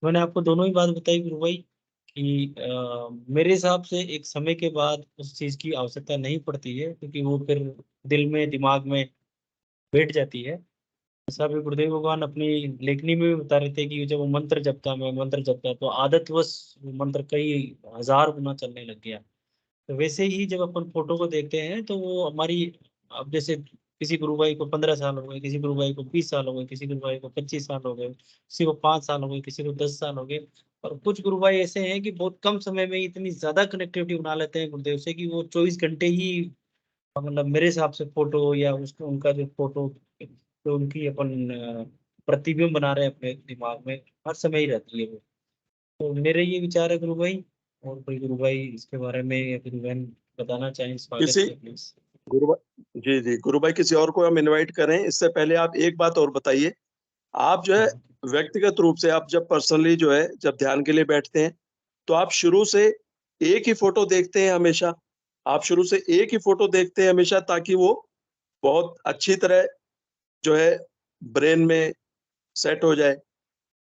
मैंने आपको दोनों ही बात बताई गुरु भाई कि मेरे हिसाब से एक समय के बाद उस चीज़ की आवश्यकता नहीं पड़ती है क्योंकि वो फिर दिल में, दिमाग में बैठ जाती है। ऐसा भी गुरुदेव भगवान अपनी लेखनी में भी बता रहे थे कि जब वो मंत्र जपता तो आदतवश वो मंत्र कई हज़ार गुना चलने लग गया। तो वैसे ही जब अपन फ़ोटो को देखते हैं तो वो हमारी अब जैसे किसी गुरु भाई को 15 साल हो गए, किसी गुरु भाई को 20 साल हो गए, किसी गुरु भाई को 25 साल हो गए, किसी को 5 साल हो गए, किसी को 10 साल हो गए और कुछ गुरु भाई ऐसे हैं कि बहुत कम समय में इतनी ज़्यादा कनेक्टिविटी बना लेते हैं गुरुदेव से कि वो 24 घंटे ही मतलब मेरे हिसाब से फ़ोटो या उसको उनका जो फ़ोटो जो उनकी अपन प्रतिबिंब बना रहे हैं अपने दिमाग में, हर समय ही रहती है वो। तो मेरे ये विचार है गुरु भाई और कोई गुरु भाई इसके बारे में या गुरु बहन बताना चाहें स्वागत किसी है प्लीज़। गुरु भाई जी, जी, गुरु भाई किसी और को हम इनवाइट करें, इससे पहले आप एक बात और बताइए, आप जो है हाँ, व्यक्तिगत रूप से आप जब पर्सनली जो है जब ध्यान के लिए बैठते हैं, तो आप शुरू से एक ही फ़ोटो देखते हैं हमेशा? आप शुरू से एक ही फ़ोटो देखते हैं हमेशा ताकि वो बहुत अच्छी तरह जो है ब्रेन में सेट हो जाए,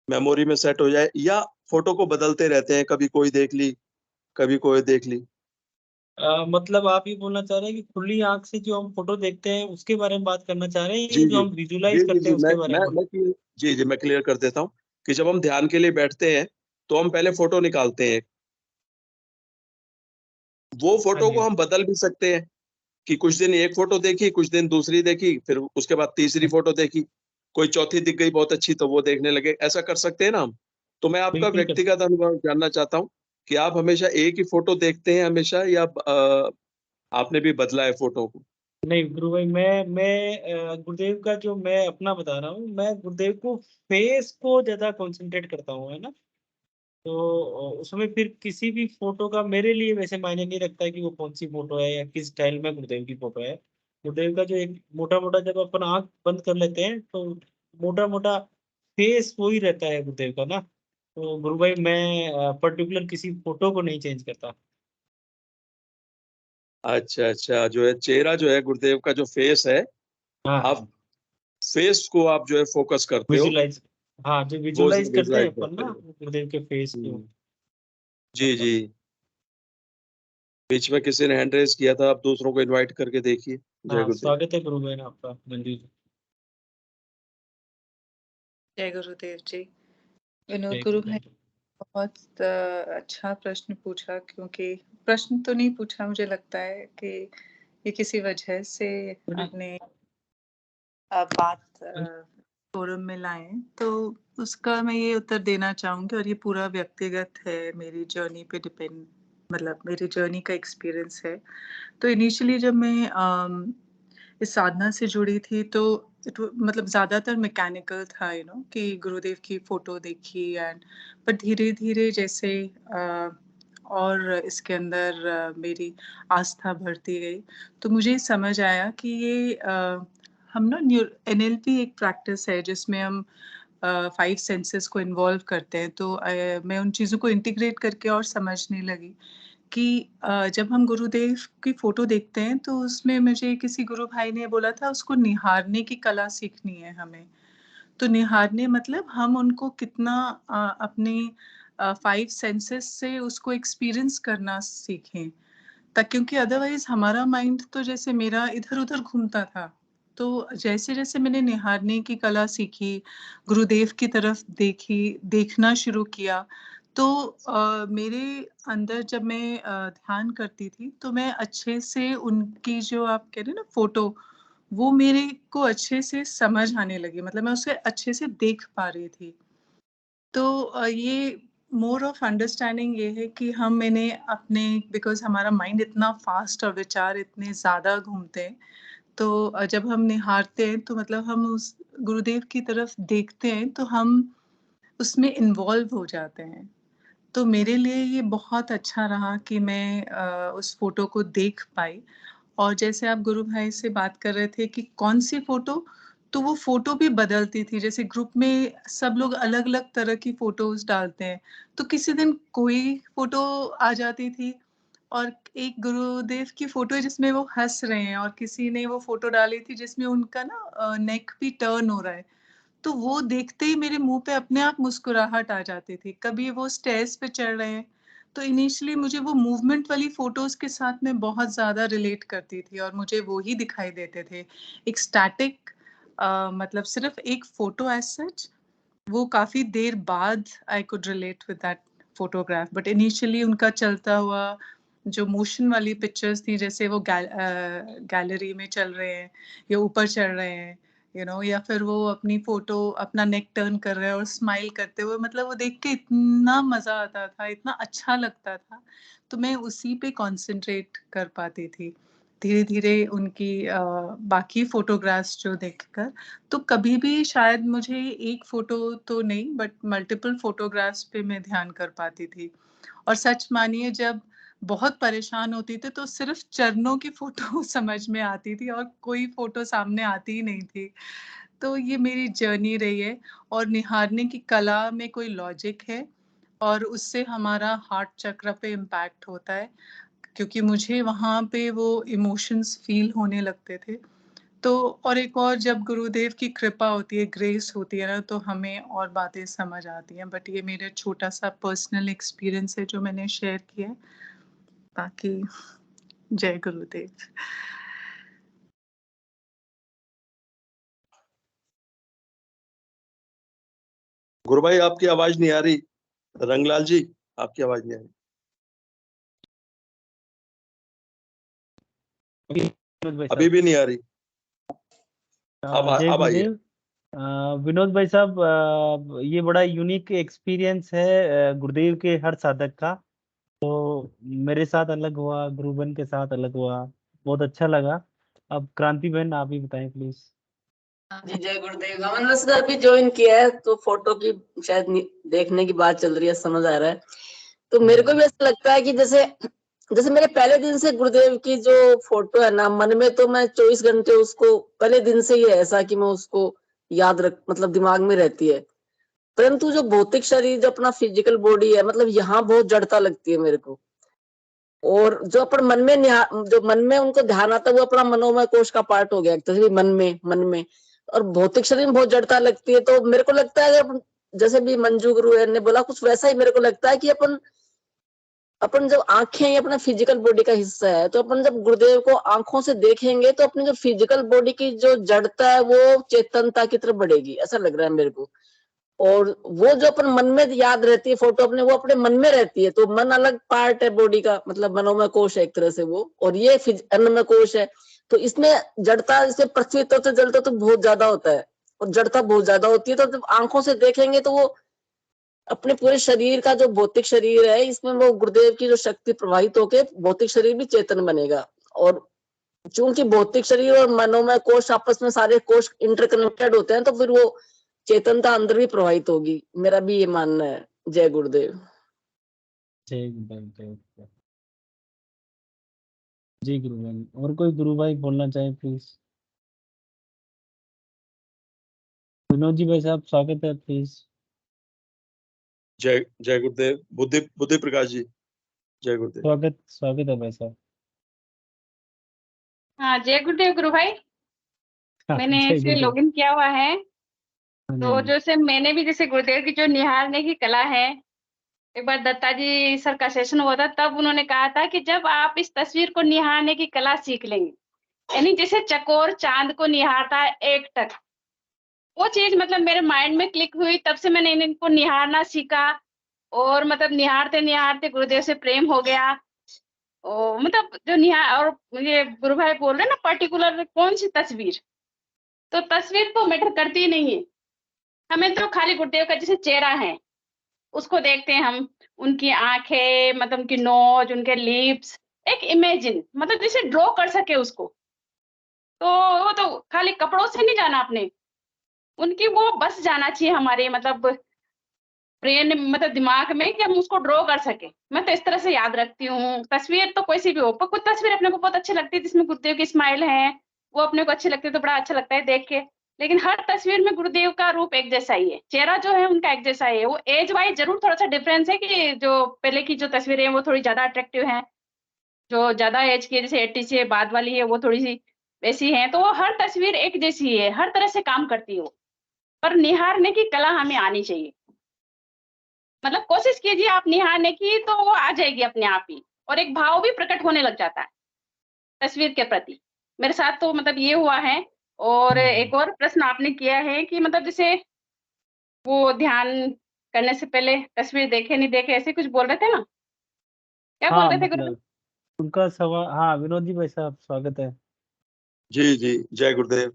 मेमोरी में सेट हो जाए या फ़ोटो को बदलते रहते हैं, कभी कोई देख ली, कभी कोई देख ली? मतलब आप ये बोलना चाह रहे हैं कि खुली आँख से जो हम फ़ोटो देखते हैं उसके बारे में बात करना चाह रहे हैं जी, या जो जी। हम जी, विज़ुअलाइज़ जी, करते जी, हैं उसके बारे में बोल मैं क्लियर जी, जी, मैं क्लियर कर देता हूँ कि जब हम ध्यान के लिए बैठते हैं, तो हम पहले फ़ोटो निकालते हैं। वो हाँ फ़ोटो जी, को हम बदल भी सकते हैं कि कुछ दिन एक फ़ोटो देखी, कुछ दिन दूसरी देखी, फिर उसके बाद तीसरी फ़ोटो देखी, कोई चौथी दिख गई बहुत अच्छी तो वो देखने लगे, ऐसा कर सकते हैं ना हम? तो मैं आपका बिल्कुल कर व्यक्तिगत अनुभव जानना चाहता हूँ कि आप हमेशा एक ही फ़ोटो देखते हैं हमेशा या आपने भी बदला है फ़ोटो को? नहीं गुरु भाई, मैं गुरुदेव का जो मैं अपना बता रहा हूँ, मैं गुरुदेव को फेस को ज्यादा कंसंट्रेट करता हूँ, है ना। तो उसमें फिर किसी भी फोटो का मेरे लिए वैसे मायने नहीं रखता है कि वो कौन सी फोटो है या किस स्टाइल में गुरुदेव की फोटो है। गुरुदेव का जो एक मोटा मोटा जब अपन आंख बंद कर लेते हैं तो मोटा मोटा फेस वो ही रहता है गुरुदेव का ना। तो गुरु भाई मैं पर्टिकुलर किसी फोटो को नहीं चेंज करता। अच्छा अच्छा, जो है चेहरा जो है गुरुदेव का जो फेस है, हाँ आप फेस को आप जो है फोकस करते हो, विजुलाइज, हाँ जो वो विजुलाइज करते हैं विजुलाइज अपन करते ना हो। गुरुदेव के फेस को। जी जी। बीच में किसी ने हैंड रेज किया था, आप दूसरों को इनवाइट करके देखिए। जय हाँ गुरुदेव। स्वागत है गुरु भाई आपका मंदिर। जय गुरुदेव जी। विनोद जय गुरु भाई, गुरुदेव। बहुत अच्छा प्रश्न पूछा, क्योंकि प्रश्न तो नहीं पूछा, मुझे लगता है कि ये किसी वजह से आपने बात फोरम में लाए, तो उसका मैं ये उत्तर देना चाहूँगी, और ये पूरा व्यक्तिगत है, मेरी जर्नी पे डिपेंड, मतलब मेरी जर्नी का एक्सपीरियंस है। तो इनिशियली जब मैं इस साधना से जुड़ी थी, तो मतलब ज़्यादातर मैकेनिकल था, कि गुरुदेव की फ़ोटो देखी, एंड पर धीरे-धीरे जैसे और इसके अंदर मेरी आस्था बढ़ती गई, तो मुझे समझ आया कि ये हम ना एनएलपी एक प्रैक्टिस है जिसमें हम 5 सेंसेस को इन्वॉल्व करते हैं। तो मैं उन चीज़ों को इंटीग्रेट करके और समझने लगी कि जब हम गुरुदेव की फ़ोटो देखते हैं, तो उसमें मुझे किसी गुरु भाई ने बोला था, उसको निहारने की कला सीखनी है हमें। तो निहारने मतलब हम उनको कितना अपने 5 सेंसेस से उसको एक्सपीरियंस करना सीखें। क्योंकि अदरवाइज़ हमारा माइंड तो जैसे मेरा इधर-उधर घूमता था। तो जैसे-जैसे मैंने निहारने की कला सीखी, गुरुदेव की तरफ देखना शुरू किया, तो मेरे अंदर जब मैं ध्यान करती थी, तो मैं अच्छे से उनकी जो आप कह रहे हैं ना फ़ोटो, वो मेरे को अच्छे से समझ आने लगी, मतलब मैं उसे अच्छे से देख पा रही थी। तो ये मोर ऑफ अंडरस्टैंडिंग ये है कि मैंने अपने, बिकॉज़ हमारा माइंड इतना फ़ास्ट और विचार इतने ज़्यादा घूमते हैं, तो जब हम निहारते हैं तो मतलब हम उस गुरुदेव की तरफ देखते हैं, तो हम उसमें इन्वॉल्व हो जाते हैं। तो मेरे लिए ये बहुत अच्छा रहा कि मैं उस फ़ोटो को देख पाई। और जैसे आप गुरु भाई से बात कर रहे थे कि कौन-सी फ़ोटो, तो वो फ़ोटो भी बदलती थी। जैसे ग्रुप में सब लोग अलग-अलग तरह की फ़ोटोज़ डालते हैं। तो किसी दिन कोई फ़ोटो आ जाती थी, और एक गुरुदेव की फ़ोटो है जिसमें वो हँस रहे हैं, और किसी ने वो फ़ोटो डाली थी जिसमें उनका ना नेक भी टर्न हो रहा है। तो वो देखते ही मेरे मुँह पे अपने आप मुस्कुराहट आ जाती थी। कभी वो स्टेयर्स पे चढ़ रहे हैं, तो इनिशियली मुझे वो मूवमेंट वाली फ़ोटोज़ के साथ मैं बहुत ज़्यादा रिलेट करती थी, और मुझे वो ही दिखाई देते थे। एक स्टैटिक मतलब सिर्फ़ एक फ़ोटो एज़ सच, वो काफ़ी देर बाद I could relate with that photograph, but initially उनका चलता हुआ जो मोशन वाली पिक्चर्स थी, जैसे वो गैलरी में चल रहे हैं या ऊपर चढ़ रहे हैं, या फिर वो अपनी फ़ोटो अपना नेक टर्न कर रहे हैं और स्माइल करते हुए, मतलब वो देख के इतना मज़ा आता था, इतना अच्छा लगता था, तो मैं उसी पे कॉन्संट्रेट कर पाती थी। धीरे-धीरे उनकी बाकी फ़ोटोग्राफ्स जो देखकर, तो कभी भी शायद मुझे एक फ़ोटो तो नहीं, बट मल्टीपल फ़ोटोग्राफ्स पे मैं ध्यान कर पाती थी। और सच मानिए, जब बहुत परेशान होती थी तो सिर्फ़ चरणों की फ़ोटो समझ में आती थी, और कोई फ़ोटो सामने आती ही नहीं थी। तो ये मेरी जर्नी रही है, और निहारने की कला में कोई लॉजिक है, और उससे हमारा हार्ट चक्र पे इम्पैक्ट होता है, क्योंकि मुझे वहाँ पे वो इमोशंस फ़ील होने लगते थे। तो और एक और, जब गुरुदेव की कृपा होती है, ग्रेस होती है ना, तो हमें और बातें समझ आती हैं। बट ये मेरा छोटा-सा पर्सनल एक्सपीरियंस है जो मैंने शेयर किया है। बाकी जय गुरुदेव। गुरु भाई आपकी आवाज नहीं आ रही। रंगलाल जी, आपकी आवाज नहीं आ रही। विनोद भाई अभी साहब, भी नहीं आ रही। जय अब आइए। गुरुदेव। विनोद भाई साहब, ये बड़ा यूनिक एक्सपीरियंस है गुरुदेव के हर साधक का। तो मेरे साथ अलग हुआ, गुरुबन के साथ अलग हुआ, बहुत अच्छा लगा। अब क्रांति बहन आप ही बताएं प्लीज। जी जय गुरुदेव। हमने बस अभी ज्वाइन किया है तो फोटो की शायद देखने की बात चल रही है, समझ आ रहा है। तो मेरे को भी ऐसा लगता है कि जैसे जैसे मेरे पहले दिन से गुरुदेव की जो फोटो है ना, मन में तो मैं 24 घंटे उसको पहले दिन से ही है ऐसा कि मैं उसको याद रख, मतलब दिमाग में रहती है। परंतु जो भौतिक शरीर, जो अपना फिजिकल बॉडी है, मतलब यहाँ बहुत जड़ता लगती है मेरे को। और जो अपन मन में जो मन में उनको ध्यान आता है वो अपना मनोमय कोश का पार्ट हो गया, जैसे मन में और भौतिक शरीर में बहुत जड़ता लगती है। तो मेरे को लगता है अगर जैसे भी मंजू गुरु ने बोला कुछ वैसा ही मेरे को लगता है कि अपन जब आंखें ही अपना फिजिकल बॉडी का हिस्सा है, तो अपन जब गुरुदेव को आंखों से देखेंगे तो अपनी जो फिजिकल बॉडी की जो जड़ता है वो चेतनता की तरफ बढ़ेगी, ऐसा लग रहा है मेरे को। और वो जो अपन मन में याद रहती है फोटो अपने, वो अपने मन में रहती है। तो मन अलग पार्ट है बॉडी का, मतलब मनोमय कोश है एक तरह से वो, और ये अन्नमय कोश है। तो इसमें जड़ता, जैसे पृथ्वी तत्व से जड़ता तो बहुत ज्यादा होता है और जड़ता बहुत ज्यादा होती है। तो जब आंखों से देखेंगे तो वो अपने पूरे शरीर का जो भौतिक शरीर है, इसमें वो गुरुदेव की जो शक्ति प्रवाहित होकर भौतिक शरीर भी चेतन बनेगा। और चूंकि भौतिक शरीर और मनोमय कोश आपस में सारे कोश इंटरकनेक्टेड होते हैं, तो फिर वो चेतनता अंदर भी प्रवाहित होगी, मेरा भी ये मानना है। जय गुरुदेव। जय गुरुदेव, जय गुरुदेव। जी गुरु बहन, और कोई गुरु भाई बोलना चाहे प्लीज। विनोद जी भाई साहब स्वागत है प्लीज। जय जय गुरुदेव। बुद्धि प्रकाश जी, जय गुरुदेव। स्वागत है भाई साहब। हाँ जय गुरुदेव गुरु भाई। मैंने जय इसलिए गुरुदेव। लॉगिन किया हुआ है। हाँ जी, तो हाँ जी। जैसे मैंने भी जैसे गुरुदेव की जो निहारने की कला है, एक बार दत्ता जी सर का सेशन हुआ था, तब उन्होंने कहा था कि जब आप इस तस्वीर को निहारने की कला सीख लेंगे, यानी जैसे चकोर चांद को निहारता है एकटक, वो चीज मतलब मेरे माइंड में क्लिक हुई। तब से मैंने इनको निहारना सीखा और मतलब निहारते निहारते गुरुदेव से प्रेम हो गया। और मतलब जो निहार, और ये गुरु भाई बोल रहे हैं ना पर्टिकुलर कौन सी तस्वीर, तो तस्वीर तो मैटर करती ही नहीं है। हमें तो खाली गुरुदेव का जैसे चेहरा है उसको देखते हैं हम, उनकी आंखें, मतलब उनकी नोज, उनके लिप्स, एक इमेजिन, मतलब जैसे ड्रॉ कर सके उसको। तो वो तो खाली कपड़ों से नहीं जाना आपने, उनकी वो बस जाना चाहिए हमारे मतलब ब्रेन, मतलब दिमाग में, कि हम उसको ड्रॉ कर सके। मैं तो इस तरह से याद रखती हूँ। तस्वीर तो कोई सी भी हो, पर कुछ तस्वीर अपने को बहुत अच्छी लगती है जिसमें गुरुदेव की स्माइल है, वो अपने को अच्छी लगती है तो बड़ा अच्छा लगता है देख के। लेकिन हर तस्वीर में गुरुदेव का रूप एक जैसा ही है, चेहरा जो है उनका एक जैसा ही है। वो एज वाइज जरूर थोड़ा सा डिफरेंस है कि जो पहले की जो तस्वीरें हैं वो थोड़ी ज्यादा अट्रैक्टिव हैं, जो ज्यादा एज की जैसे 80 से बाद वाली है वो थोड़ी सी वैसी है। तो वो हर तस्वीर एक जैसी है, हर तरह से काम करती है वो। पर निहारने की कला हमें आनी चाहिए, मतलब कोशिश कीजिए आप निहारने की, तो वो आ जाएगी अपने आप ही। और एक भाव भी प्रकट होने लग जाता है तस्वीर के प्रति। मेरे साथ तो मतलब ये हुआ है। और एक और प्रश्न आपने किया है कि मतलब जैसे वो ध्यान करने से पहले तस्वीर देखे नहीं देखे, ऐसे कुछ बोल रहे थे ना, क्या बोल हाँ रहे थे गुरु? मतलब उनका सवाल, हाँ विनोद जी भाई साहब स्वागत है। जी जी, जय गुरुदेव।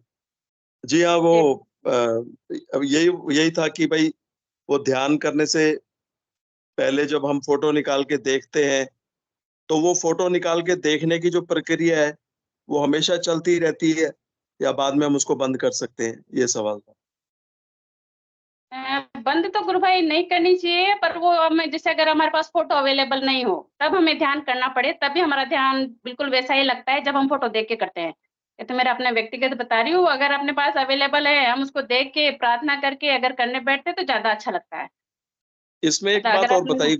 जी हाँ, वो अब यही था कि भाई वो ध्यान करने से पहले जब हम फोटो निकाल के देखते हैं, तो वो फोटो निकाल के देखने की जो प्रक्रिया है वो हमेशा चलती रहती है या बाद में हम उसको बंद कर सकते हैं, ये सवाल था। बंद तो गुरु भाई नहीं करनी चाहिए, पर वो हमें जैसे अगर हमारे पास फोटो अवेलेबल नहीं हो तब हमें ध्यान करना पड़े, तभी हमारा ध्यान बिल्कुल वैसा ही लगता है जब हम फोटो देख के करते हैं। ये तो मेरा अपना व्यक्तिगत बता रही हूँ। अगर अपने पास अवेलेबल है, हम उसको देख के प्रार्थना करके अगर करने बैठते तो ज्यादा अच्छा लगता है। इसमें एक मतलब बात अगर और आपने, बताइए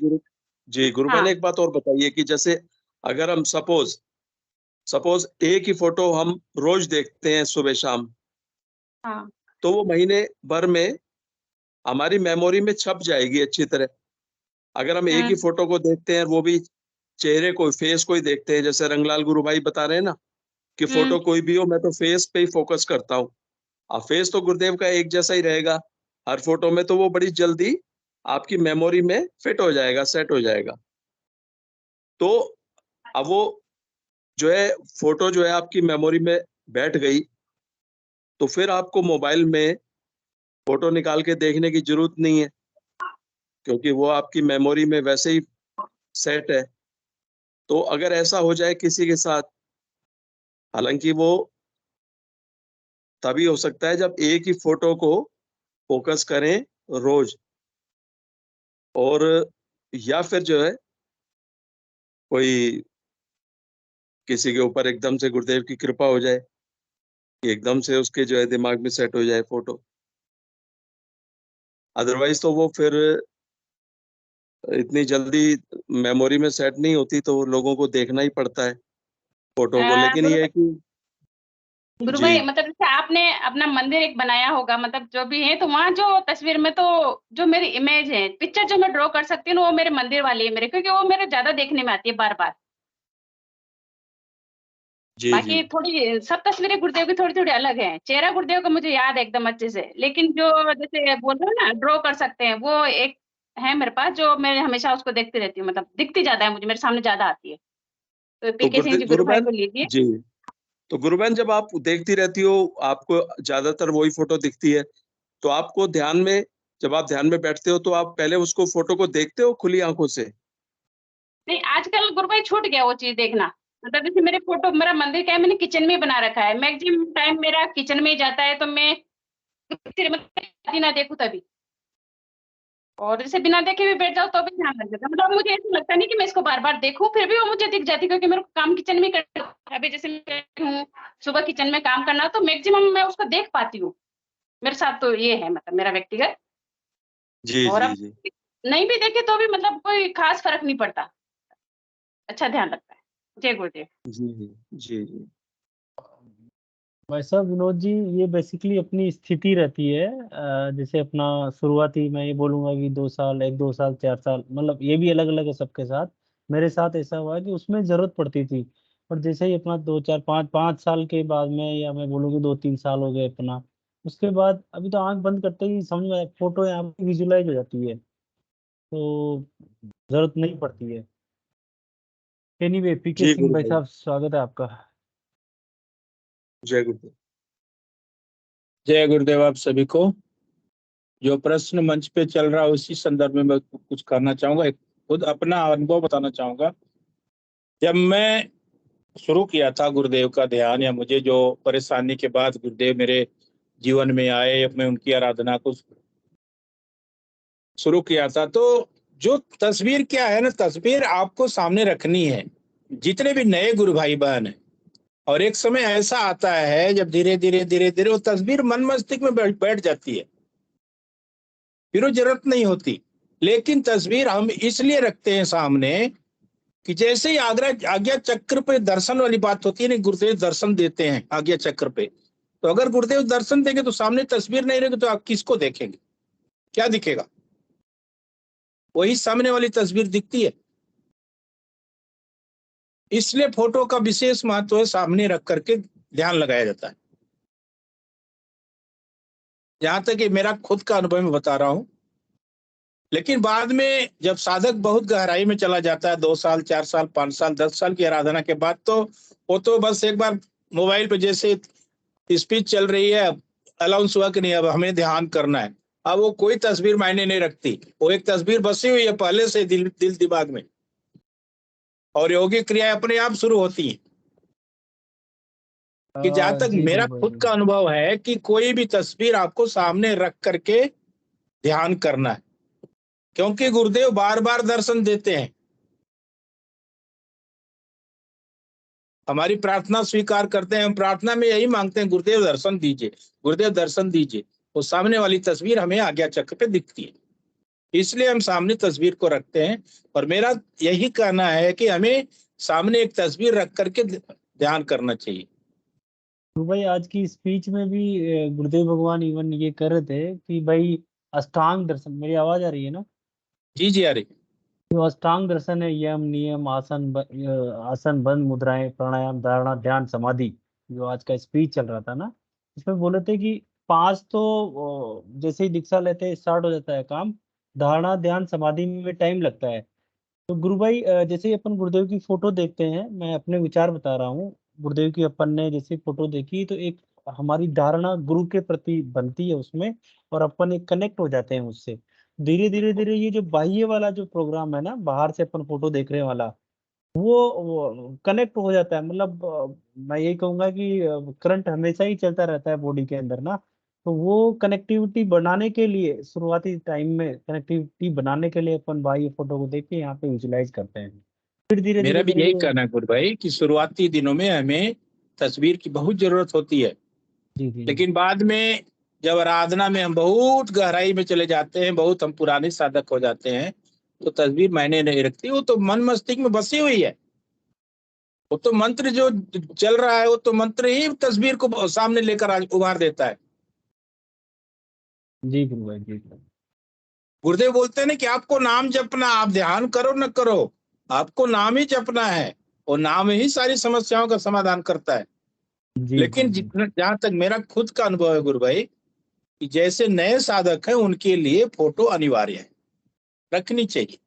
गुरु हाँ बहन, एक बात और बताइए कि जैसे अगर हम सपोज एक ही फोटो हम रोज देखते हैं सुबह शाम, हाँ तो वो महीने भर में हमारी मेमोरी में छप जाएगी अच्छी तरह। अगर हम एक ही फोटो को देखते हैं, वो भी चेहरे को, फेस को ही देखते हैं, जैसे रंगलाल गुरु भाई बता रहे हैं ना कि फोटो कोई भी हो, मैं तो फेस पे ही फोकस करता हूँ। अब फेस तो गुरुदेव का एक जैसा ही रहेगा हर फोटो में, तो वो बड़ी जल्दी आपकी मेमोरी में फिट हो जाएगा, सेट हो जाएगा। तो अब वो जो है फोटो जो है आपकी मेमोरी में बैठ गई, तो फिर आपको मोबाइल में फोटो निकाल के देखने की जरूरत नहीं है, क्योंकि वो आपकी मेमोरी में वैसे ही सेट है। तो अगर ऐसा हो जाए किसी के साथ, हालांकि वो तभी हो सकता है जब एक ही फोटो को फोकस करें रोज, और या फिर जो है कोई किसी के ऊपर एकदम से गुरुदेव की कृपा हो जाए कि एकदम से उसके जो है दिमाग में सेट हो जाए फोटो। अदरवाइज तो वो फिर इतनी जल्दी मेमोरी में सेट नहीं होती, तो लोगों को देखना ही पड़ता है फोटो को। लेकिन गुरु ये है कि गुरु जी भाई, मतलब जैसे आपने अपना मंदिर एक बनाया होगा, मतलब जो भी है, तो वहां जो तस्वीर में तो जो मेरी इमेज है, पिक्चर जो मैं ड्रॉ कर सकती हूँ वो मेरे मंदिर वाली है मेरे, क्योंकि वो मेरे ज्यादा देखने में आती है बार बार। जी जी बाकी थोड़ी सब तस्वीरें गुरुदेव की थोड़ी थोड़ी अलग हैं। चेहरा गुरुदेव का मुझे याद है एकदम अच्छे से, लेकिन जो जैसे बोल रहे हो ना ड्रॉ कर सकते हैं, वो एक है मेरे पास जो मैं हमेशा उसको देखती रहती हूँ, मतलब दिखती ज्यादा है मुझे, मेरे सामने ज्यादा आती है। तो तो पीके सिंह जी गुरु भाई गुरुबहन को लीजिए। जी, तो गुरुबहन जब आप देखती रहती हो, आपको ज्यादातर वही फोटो दिखती है, तो आपको ध्यान में, जब आप ध्यान में बैठते हो तो आप पहले उसको फोटो को देखते हो खुली आंखों से? नहीं, आजकल गुरु भाई छूट गया वो चीज देखना। मतलब जैसे मेरे फोटो, मेरा मंदिर क्या है, मैंने किचन में ही बना रखा है, मैक्सिमम टाइम मेरा किचन में ही जाता है, तो मैं फिर मतलब ना देखूं तभी, और जैसे बिना देखे भी बैठ जाओ तो भी ध्यान लग जाता है। मतलब मुझे ऐसा लगता नहीं कि मैं इसको बार बार देखूं, फिर भी वो मुझे दिख जाती है, क्योंकि मेरे को काम किचन में करना है। अभी जैसे मैं हूँ, सुबह किचन में काम करना, तो मैक्सिमम मैं उसको देख पाती हूँ। मेरे साथ तो ये है, मतलब मेरा व्यक्तिगत। जी और जी अब जी नहीं भी देखे तो भी मतलब कोई खास फर्क नहीं पड़ता, अच्छा ध्यान लगता है। जय गुरुदेव। जी जी जी जी वैसा विनोद जी, ये बेसिकली अपनी स्थिति रहती है। जैसे अपना शुरुआती मैं ये बोलूंगा कि 2 साल, 1-2 साल, 4 साल, मतलब ये भी अलग अलग है सबके साथ। मेरे साथ ऐसा हुआ है कि उसमें जरूरत पड़ती थी, और जैसे ही अपना 2, 4, 5 5 साल के बाद में, या मैं बोलूँ कि 2-3 साल हो गए अपना, उसके बाद अभी तो आंख बंद करते ही समझ में फोटो यहाँ पे विजुलाइज हो जाती है, तो जरूरत नहीं पड़ती है। एनीवे, पीके जी सिंह गुरु भाई भाई, साहब, स्वागत है आपका। जय गुरुदेव। जय गुरुदेव आप सभी को। जो प्रश्न मंच पे चल रहा है उसी संदर्भ में मैं कुछ करना चाहूंगा, एक खुद अपना अनुभव बताना चाहूंगा। जब मैं शुरू किया था गुरुदेव का ध्यान, या मुझे जो परेशानी के बाद गुरुदेव मेरे जीवन में आए, अब मैं उनकी आराधना को शुरू किया था, तो जो तस्वीर क्या है ना, तस्वीर आपको सामने रखनी है, जितने भी नए गुरु भाई बहन है। और एक समय ऐसा आता है जब धीरे धीरे धीरे धीरे वो तस्वीर मन मस्तिष्क में बैठ जाती है, फिर वो जरूरत नहीं होती। लेकिन तस्वीर हम इसलिए रखते हैं सामने कि जैसे ही आज्ञा चक्र पे दर्शन वाली बात होती है ना, गुरुदेव दर्शन देते हैं आज्ञा चक्र पे, तो अगर गुरुदेव दर्शन देंगे तो सामने तस्वीर नहीं रहेगी, तो आप किसको देखेंगे, क्या दिखेगा? वही सामने वाली तस्वीर दिखती है। इसलिए फोटो का विशेष महत्व है, सामने रख करके ध्यान लगाया जाता है। जहां तक कि मेरा खुद का अनुभव मैं बता रहा हूं। लेकिन बाद में जब साधक बहुत गहराई में चला जाता है, 2 साल, 4 साल, 5 साल, 10 साल की आराधना के बाद, तो वो तो बस एक बार मोबाइल पे जैसे स्पीच चल रही है, अनाउंस हुआ कि नहीं अब हमें ध्यान करना है, अब वो कोई तस्वीर मायने नहीं रखती, वो एक तस्वीर बसी हुई है पहले से दिल दिमाग में, और योगी क्रियाएं अपने आप शुरू होती हैं। कि जहां तक जी मेरा गुरु भाई खुद जी। का अनुभव है कि कोई भी तस्वीर आपको सामने रख करके ध्यान करना है, क्योंकि गुरुदेव बार बार दर्शन देते हैं। हमारी प्रार्थना स्वीकार करते हैं, हम प्रार्थना में यही मांगते हैं, गुरुदेव दर्शन दीजिए, गुरुदेव दर्शन दीजिए। वो सामने वाली तस्वीर हमें आज्ञा चक्र पे दिखती है, इसलिए हम सामने तस्वीर को रखते हैं। और मेरा यही कहना है कि हमें सामने एक तस्वीर रख करके ध्यान करना चाहिए। तो भाई आज की स्पीच में भी गुरुदेव भगवान इवन ये कर रहे थे कि भाई अष्टांग दर्शन, मेरी आवाज आ रही है ना? जी जी, अरे जो अष्टांग दर्शन है, यम नियम आसन आसन बंद मुद्राएं प्राणायाम धारणा ध्यान समाधि, जो आज का स्पीच चल रहा था ना, इसमें बोले थे कि 5 तो जैसे ही दीक्षा लेते हैं स्टार्ट हो जाता है काम, धारणा ध्यान समाधि में टाइम लगता है। तो गुरु भाई जैसे ही अपन गुरुदेव की फोटो देखते हैं, मैं अपने विचार बता रहा हूँ, गुरुदेव की अपन ने जैसे फोटो देखी तो एक हमारी धारणा गुरु के प्रति बनती है उसमें, और अपन एक कनेक्ट हो जाते हैं उससे। धीरे धीरे धीरे ये जो बाह्य वाला जो प्रोग्राम है ना, बाहर से अपन फोटो देख रहे वाला, वो कनेक्ट हो जाता है। मतलब मैं यही कहूंगा कि करंट हमेशा ही चलता रहता है बॉडी के अंदर ना, तो वो कनेक्टिविटी बनाने के लिए, शुरुआती टाइम में कनेक्टिविटी बनाने के लिए अपन भाई फोटो को देख के यहाँ पे यूटिलाइज करते हैं। फिर धीरे मेरा धीरे भी धीरे यही धीरे। कहना है गुरु भाई कि शुरुआती दिनों में हमें तस्वीर की बहुत जरूरत होती है, जी जी जी। लेकिन बाद में जब आराधना में हम बहुत गहराई में चले जाते हैं, बहुत हम पुराने साधक हो जाते हैं, तो तस्वीर मायने नहीं रखती। वो तो मन मस्तिष्क में बसी हुई है, वो तो मंत्र जो चल रहा है, वो तो मंत्र ही तस्वीर को सामने लेकर उभार देता है। जी गुरु भाई जी। गुरुदेव बोलते हैं ना कि आपको नाम जपना, आप ध्यान करो न करो, आपको नाम ही जपना है, और नाम ही सारी समस्याओं का समाधान करता है। जी लेकिन जी। जितना, जहां तक मेरा खुद का अनुभव है गुरु भाई, कि जैसे नए साधक हैं उनके लिए फोटो अनिवार्य है, रखनी चाहिए।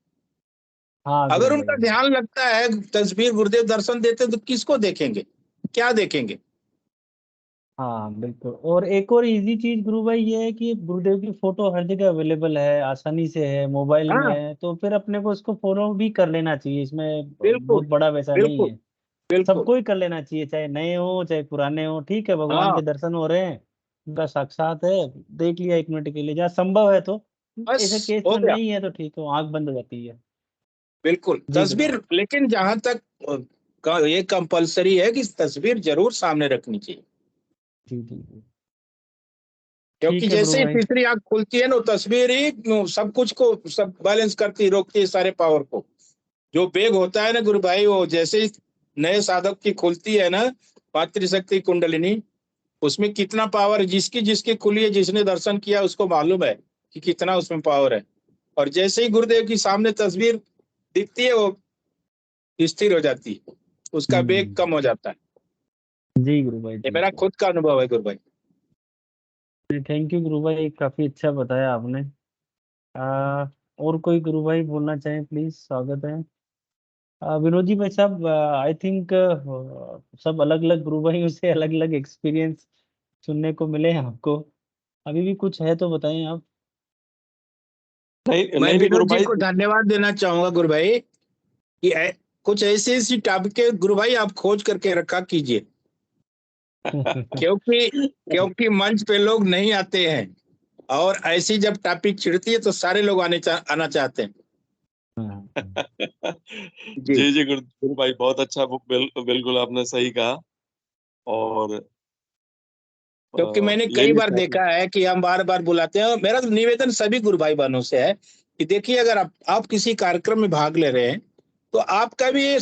हाँ अगर गुरु उनका भाई। ध्यान लगता है, तस्वीर गुरुदेव दर्शन देते हैं, तो किसको देखेंगे, क्या देखेंगे? हाँ बिल्कुल। और एक और इजी चीज गुरु भाई ये है कि गुरुदेव की फोटो हर जगह अवेलेबल है, आसानी से है, मोबाइल में हाँ, है, तो फिर अपने को उसको फॉलो भी कर लेना चाहिए। इसमें बिल्कुल बहुत बड़ा वैसा नहीं बिल्कुल है, बिल्कुल। सबको ही कर लेना चाहिए, चाहे नए हो चाहे पुराने हो। ठीक है, भगवान हाँ, के दर्शन हो रहे हैं, उनका साक्षात है, देख लिया 1 मिनट के लिए जहाँ संभव है। तो बस ऐसे केस हो में गया। नहीं है तो ठीक है, आंख बंद हो जाती है। बिल्कुल जी गुरु तस्वीर, भाई। लेकिन जहां तक ये कंपलसरी है कि तस्वीर जरूर सामने रखनी चाहिए, जी जी जी। क्योंकि ठीक है गुरु जैसे ही भाई। तीसरी आंख खुलती है ना, तस्वीर ही सब कुछ को सब बैलेंस करती, रोकती है सारे पावर को। जो वेग होता है ना गुरु भाई, वो जैसे ही नए साधक की खुलती है ना मातृशक्ति कुंडलिनी, उसमें कितना पावर, जिसकी जिसकी खुली है, जिसने दर्शन किया उसको मालूम है कि कितना उसमें पावर है। और जैसे ही गुरुदेव की सामने तस्वीर दिखती है, वो स्थिर हो जाती है, उसका वेग कम हो जाता है। जी गुरु भाई ये जी। मेरा खुद का अनुभव है गुरु भाई। थैंक यू गुरु भाई, काफी अच्छा बताया आपने। और कोई गुरु भाई बोलना चाहें प्लीज, स्वागत है। विनोद जी भाई साहब, आई थिंक सब अलग अलग गुरु भाइयों से अलग अलग एक्सपीरियंस सुनने को मिले हैं आपको। अभी भी कुछ है तो बताएं आप। नहीं मैं नहीं नहीं गुरु विनोद जी भाई। को धन्यवाद देना चाहूंगा गुरु भाई कि कुछ ऐसी ऐसी टॉपिक गुरु भाई आप खोज करके रखा कीजिए, क्योंकि क्योंकि मंच पे लोग नहीं आते हैं, और ऐसी जब टॉपिक छिड़ती है तो सारे लोग आना चाहते हैं। जी। जी जी गुरु गुरु भाई, बहुत अच्छा, बिल्कुल आपने सही कहा। और क्योंकि मैंने यही कई मैं बार चाहता देखा है कि हम बार बार बुलाते हैं, और मेरा तो निवेदन सभी गुरु भाई बहनों से है कि देखिए, अगर आप किसी कार्यक्रम में भाग ले रहे हैं, तो आपका भी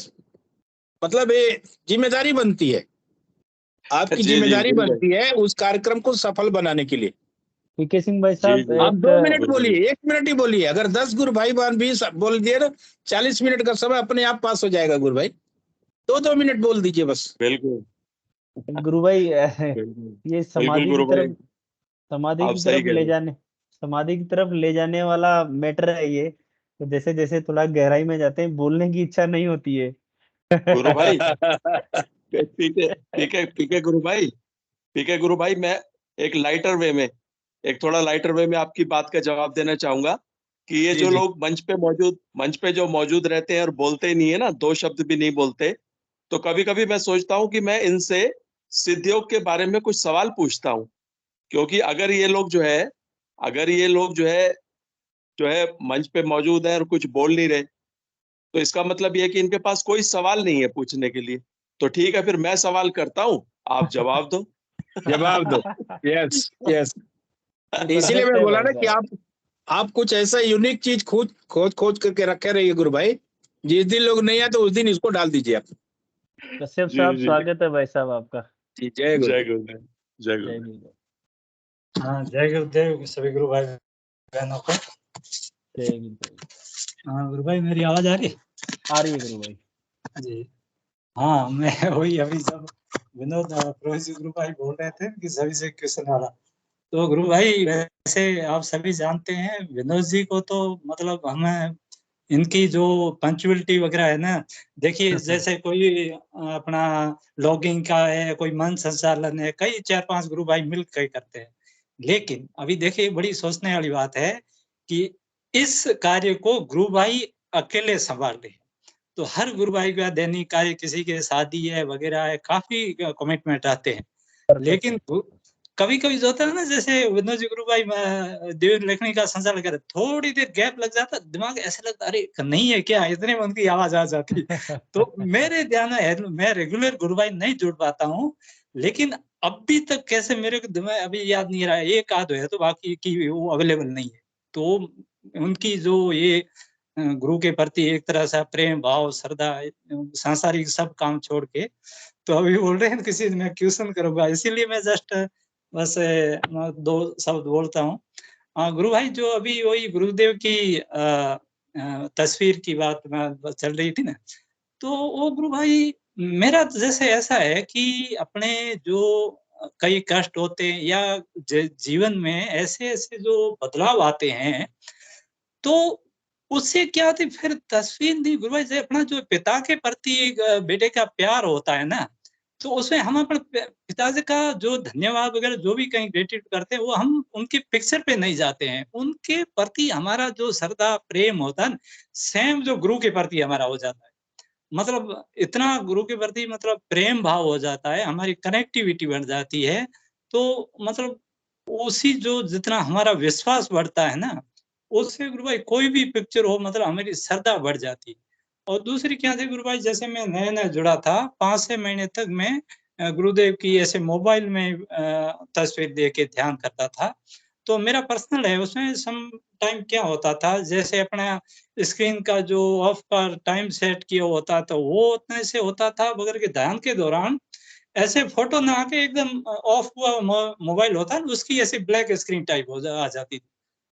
मतलब ये जिम्मेदारी बनती है, हूं। आपकी जी जी जिम्मेदारी गुरु भाई। बनती है उस कार्यक्रम को सफल बनाने के लिए। पीके सिंह भाई जी साहब जी आप एक 2 मिनट बिल्कुल। बोलिए, 1 मिनट ही बोलिए, अगर 10 गुरु भाई बहन भी बोल दिए ना, 40 मिनट का समय अपने आप पास हो जाएगा गुरु भाई। 2-2 मिनट बोल दीजिए बस। बिल्कुल गुरु भाई बिल्कुल ये बिल्कुल समाधि की गुरु भाई, तरफ, समाधि आप की सही तरफ कह ले रहे जाने, समाधि की तरफ ले जाने वाला मैटर है ये। तो जैसे जैसे थोड़ा गहराई में जाते हैं, बोलने की इच्छा नहीं होती है। हो गुरु भाई। पीके पीके पीके गुरु भाई, पीके गुरु भाई, मैं एक लाइटर वे में, एक थोड़ा लाइटर वे में आपकी बात का जवाब देना चाहूंगा कि ये जी जो जी। लोग मंच पे जो मौजूद रहते हैं और बोलते ही नहीं है ना, 2 शब्द भी नहीं बोलते, तो कभी कभी मैं सोचता हूँ कि मैं इनसे सिद्धियोग के बारे में कुछ सवाल पूछता हूँ। क्योंकि अगर ये लोग जो है मंच पे मौजूद है और कुछ बोल नहीं रहे, तो इसका मतलब ये है कि इनके पास कोई सवाल नहीं है पूछने के लिए। तो ठीक है, फिर मैं सवाल करता हूँ, आप जवाब दो। जवाब दो। Yes yes. इसीलिए परफेक्ट मैं है बोला भाई ना कि साहब। आप कुछ ऐसा यूनिक चीज खोज खोज खोज करके रखे रहिए गुरु भाई। जिस दिन लोग नहीं आए तो उस दिन इसको डाल दीजिए आप। कश्यप जी साहब, जी। स्वागत है भाई साहब आपका। जी, जय जय गुरुदेव। गुरुदेव। जय जय गुरुदेव। गुरुदेव। हाँ, जय गुरुदेव सभी गुरु भाई बहनों को। जय गुरुदेव। हाँ गुरु भाई, मेरी आवाज आ रही है? आ रही है गुरु भाई। जी। हाँ, मैं वही अभी जब विनोद प्रोफेसर गुरु भाई बोल रहे थे कि सभी से क्वेश्चन वाला, तो गुरु भाई वैसे आप सभी जानते हैं विनोद जी को, तो मतलब हमें इनकी जो पंक्चुअलिटी वगैरह है ना, देखिए जैसे कोई अपना लॉगिंग का है, कोई मन संचालन है, कई 4-5 गुरु भाई मिल के करते हैं। लेकिन अभी देखिए बड़ी सोचने वाली बात है कि इस कार्य को गुरु भाई अकेले संभाल रहे हैं। तो हर गुरु भाई का दैनिक कार्य, किसी के शादी है वगैरह है, काफी कमिटमेंट आते हैं। लेकिन कभी कभी जो होता है ना, जैसे विनोद जी गुरु भाई देव लेखनी का संचालन कर, थोड़ी देर गैप लग जाता, दिमाग ऐसे लगता अरे नहीं है क्या, इतने में उनकी आवाज आ जाती। तो मेरे ध्यान में है, मैं रेगुलर गुरु भाई नहीं जुड़ पाता हूँ, लेकिन अभी तक कैसे मेरे को दिमाग अभी याद नहीं रहा है, एक आध है तो बाकी की वो अवेलेबल नहीं है। तो उनकी जो ये गुरु के प्रति एक तरह से प्रेम भाव श्रद्धा, सांसारिक सब काम छोड़ के, तो अभी बोल रहे हैं किसी मैं क्वेश्चन करूंगा, इसीलिए मैं जस्ट बस दो शब्द बोलता हूँ। गुरु भाई जो अभी वही गुरुदेव की तस्वीर की बात चल रही थी ना, तो वो गुरु भाई मेरा जैसे ऐसा है कि अपने जो कई कष्ट होते हैं या जीवन में ऐसे ऐसे जो बदलाव आते हैं, तो उससे क्या थी फिर तस्वीर दी गुरु भाई, अपना जो पिता के प्रति बेटे का प्यार होता है ना, तो उसमें हम अपने पिताजी का जो धन्यवाद वगैरह जो भी कहीं ग्रेटिट्यूड करते हैं, वो हम उनकी पिक्चर पे नहीं जाते हैं, उनके प्रति हमारा जो श्रद्धा प्रेम होता है सेम जो गुरु के प्रति हमारा हो जाता है। मतलब इतना गुरु के प्रति मतलब प्रेम भाव हो जाता है, हमारी कनेक्टिविटी बढ़ जाती है। तो मतलब उसी जो जितना हमारा विश्वास बढ़ता है ना, उससे गुरु भाई कोई भी पिक्चर हो मतलब हमारी श्रद्धा बढ़ जाती। और दूसरी क्या थी गुरु भाई, जैसे मैं नया नया जुड़ा था, 5-6 महीने तक मैं गुरुदेव की ऐसे मोबाइल में तस्वीर देख के ध्यान करता था। तो मेरा पर्सनल है, उसमें सम टाइम क्या होता था, जैसे अपना स्क्रीन का जो ऑफ का टाइम सेट किया होता तो वो उतने से होता था, मगर के ध्यान के दौरान ऐसे फोटो ना आके एकदम ऑफ हुआ मोबाइल होता है उसकी ऐसी ब्लैक स्क्रीन टाइप आ जाती थी।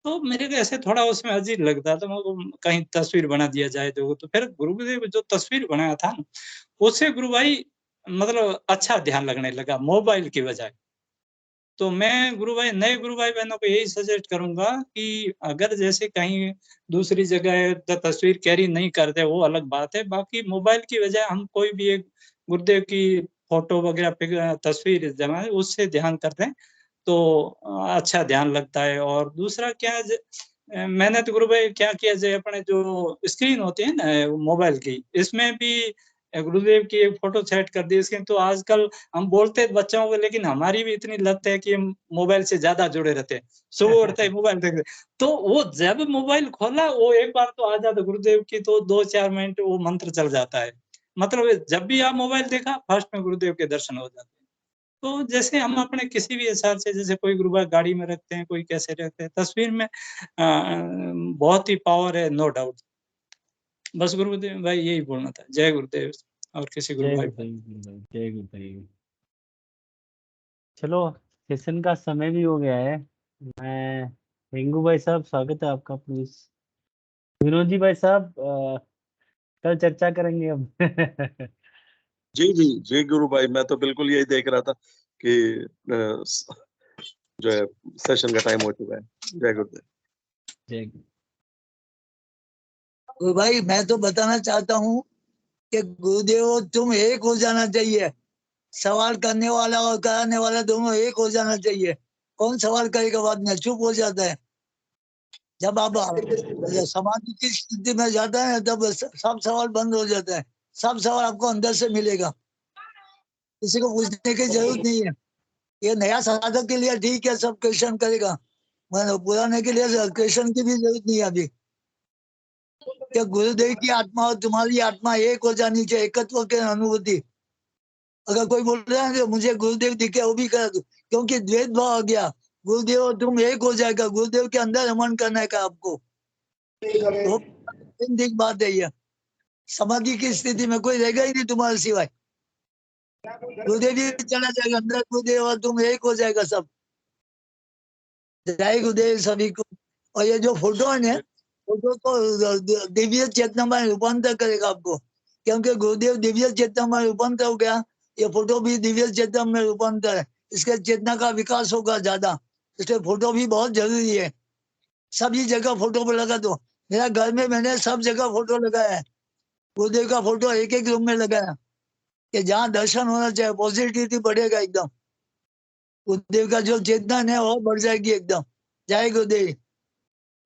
तो मेरे को ऐसे थोड़ा उसमें अजीब लगता था, मैं कहीं तस्वीर बना दिया जाए तो फिर गुरुदेव जो तस्वीर बनाया था ना, उससे गुरु भाई मतलब अच्छा ध्यान लगने लगा मोबाइल की बजाय। तो मैं गुरु भाई नए गुरु भाई बहनों को यही सजेस्ट करूंगा कि अगर जैसे कहीं दूसरी जगह तस्वीर कैरी नहीं करते वो अलग बात है, बाकी मोबाइल की वजह हम कोई भी एक गुरुदेव की फोटो वगैरह तस्वीर जमा उससे ध्यान करते हैं तो अच्छा ध्यान लगता है। और दूसरा क्या है, मैंने तो गुरु भाई क्या किया जाए, अपने जो स्क्रीन होती है ना मोबाइल की, इसमें भी गुरुदेव की एक फोटो सेट कर दी स्क्रीन। तो आजकल हम बोलते हैं बच्चों को, लेकिन हमारी भी इतनी लत है कि हम मोबाइल से ज्यादा जुड़े रहते हैं, सुबह उठते ही मोबाइल देखते। तो वो जब मोबाइल खोला वो एक बार तो आ जाता गुरुदेव की, तो 2-4 मिनट वो मंत्र चल जाता है। मतलब जब भी आप मोबाइल देखा फर्स्ट में गुरुदेव के दर्शन हो जाते हैं। तो जैसे हम अपने किसी भी हिसाब से, जैसे कोई गुरु भाई गाड़ी में रखते हैं, कोई कैसे रखते हैं, तस्वीर में बहुत ही पावर है, नो डाउट। बस गुरुदेव भाई यही बोलना था। जय गुरुदेव। और किसी गुरु जय भाई गुरुदेव, जय गुरुदेव। चलो सेशन का समय भी हो गया है। मैं रिंकू भाई साहब, स्वागत है आपका, प्लीज। विनोद जी भाई साहब, कल चर्चा करेंगे अब। जी जी जी गुरु भाई, मैं तो बिल्कुल यही देख रहा था कि जो है सेशन का टाइम हो चुका है। जय गुरुदेव। जय गुरु भाई मैं तो बताना चाहता हूँ कि गुरुदेव तुम एक हो जाना चाहिए, सवाल करने वाला और कराने वाला दोनों एक हो जाना चाहिए। कौन सवाल करेगा बाद में, चुप हो जाता है। जब आप समाधि की स्थिति में जाता है तब सब सवाल बंद हो जाता है, सब सवाल आपको अंदर से मिलेगा, किसी को पूछने की जरूरत नहीं है। ये नया साधक के लिए ठीक है, सब क्वेश्चन करेगा, पुराने के लिए क्वेश्चन की भी जरूरत नहीं है अभी। कि गुरुदेव की आत्मा और तुम्हारी आत्मा एक हो जानी चाहिए, एकत्व की अनुभूति। अगर कोई बोल रहा है कि मुझे गुरुदेव दिखे वो भी कर दो, क्योंकि द्वैत भाव आ गया। गुरुदेव और तुम एक हो जाएगा, गुरुदेव के अंदर रमन करने का आपको, तो ठीक बात है। ये समाधि की स्थिति में कोई रहेगा ही नहीं तुम्हारे सिवाय, गुरुदेव जी चला जाएगा अंदर, गुरुदेव और तुम एक हो जाएगा सब। जय गुरुदेव सभी को। और ये जो फोटो है ना, फोटो तो दिव्य चेतना में रूपांतर करेगा आपको, क्योंकि गुरुदेव दिव्य चेतना में रूपांतर हो गया, ये फोटो भी दिव्य चेतना में रूपांतर है, इसके चेतना का विकास होगा ज्यादा, इसलिए फोटो भी बहुत जरूरी है। सभी जगह फोटो पर लगा दो। मेरा घर में मैंने सब जगह फोटो लगाया है, गुरुदेव का फोटो एक एक रूम में लगाया, कि जहाँ दर्शन होना चाहिए, पॉजिटिविटी बढ़ेगा एकदम, गुरुदेव का जो चेतना है वो बढ़ जाएगी एकदम। जय गुरुदेव।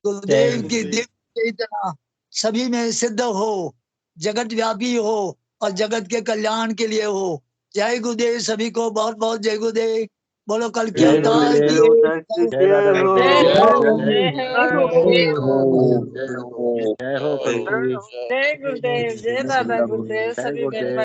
गुरुदेव की दिव्य चेतना सभी में सिद्ध हो, जगत व्यापी हो और जगत के कल्याण के लिए हो। जय गुरुदेव सभी को, बहुत बहुत जय गुरुदेव। बोलो कल की अवतार की जय दादा जय गुरुदेव, हो जय जय हो जय हो जय गुरुदेव, जय दादा गुरुदेव, सभी मेरे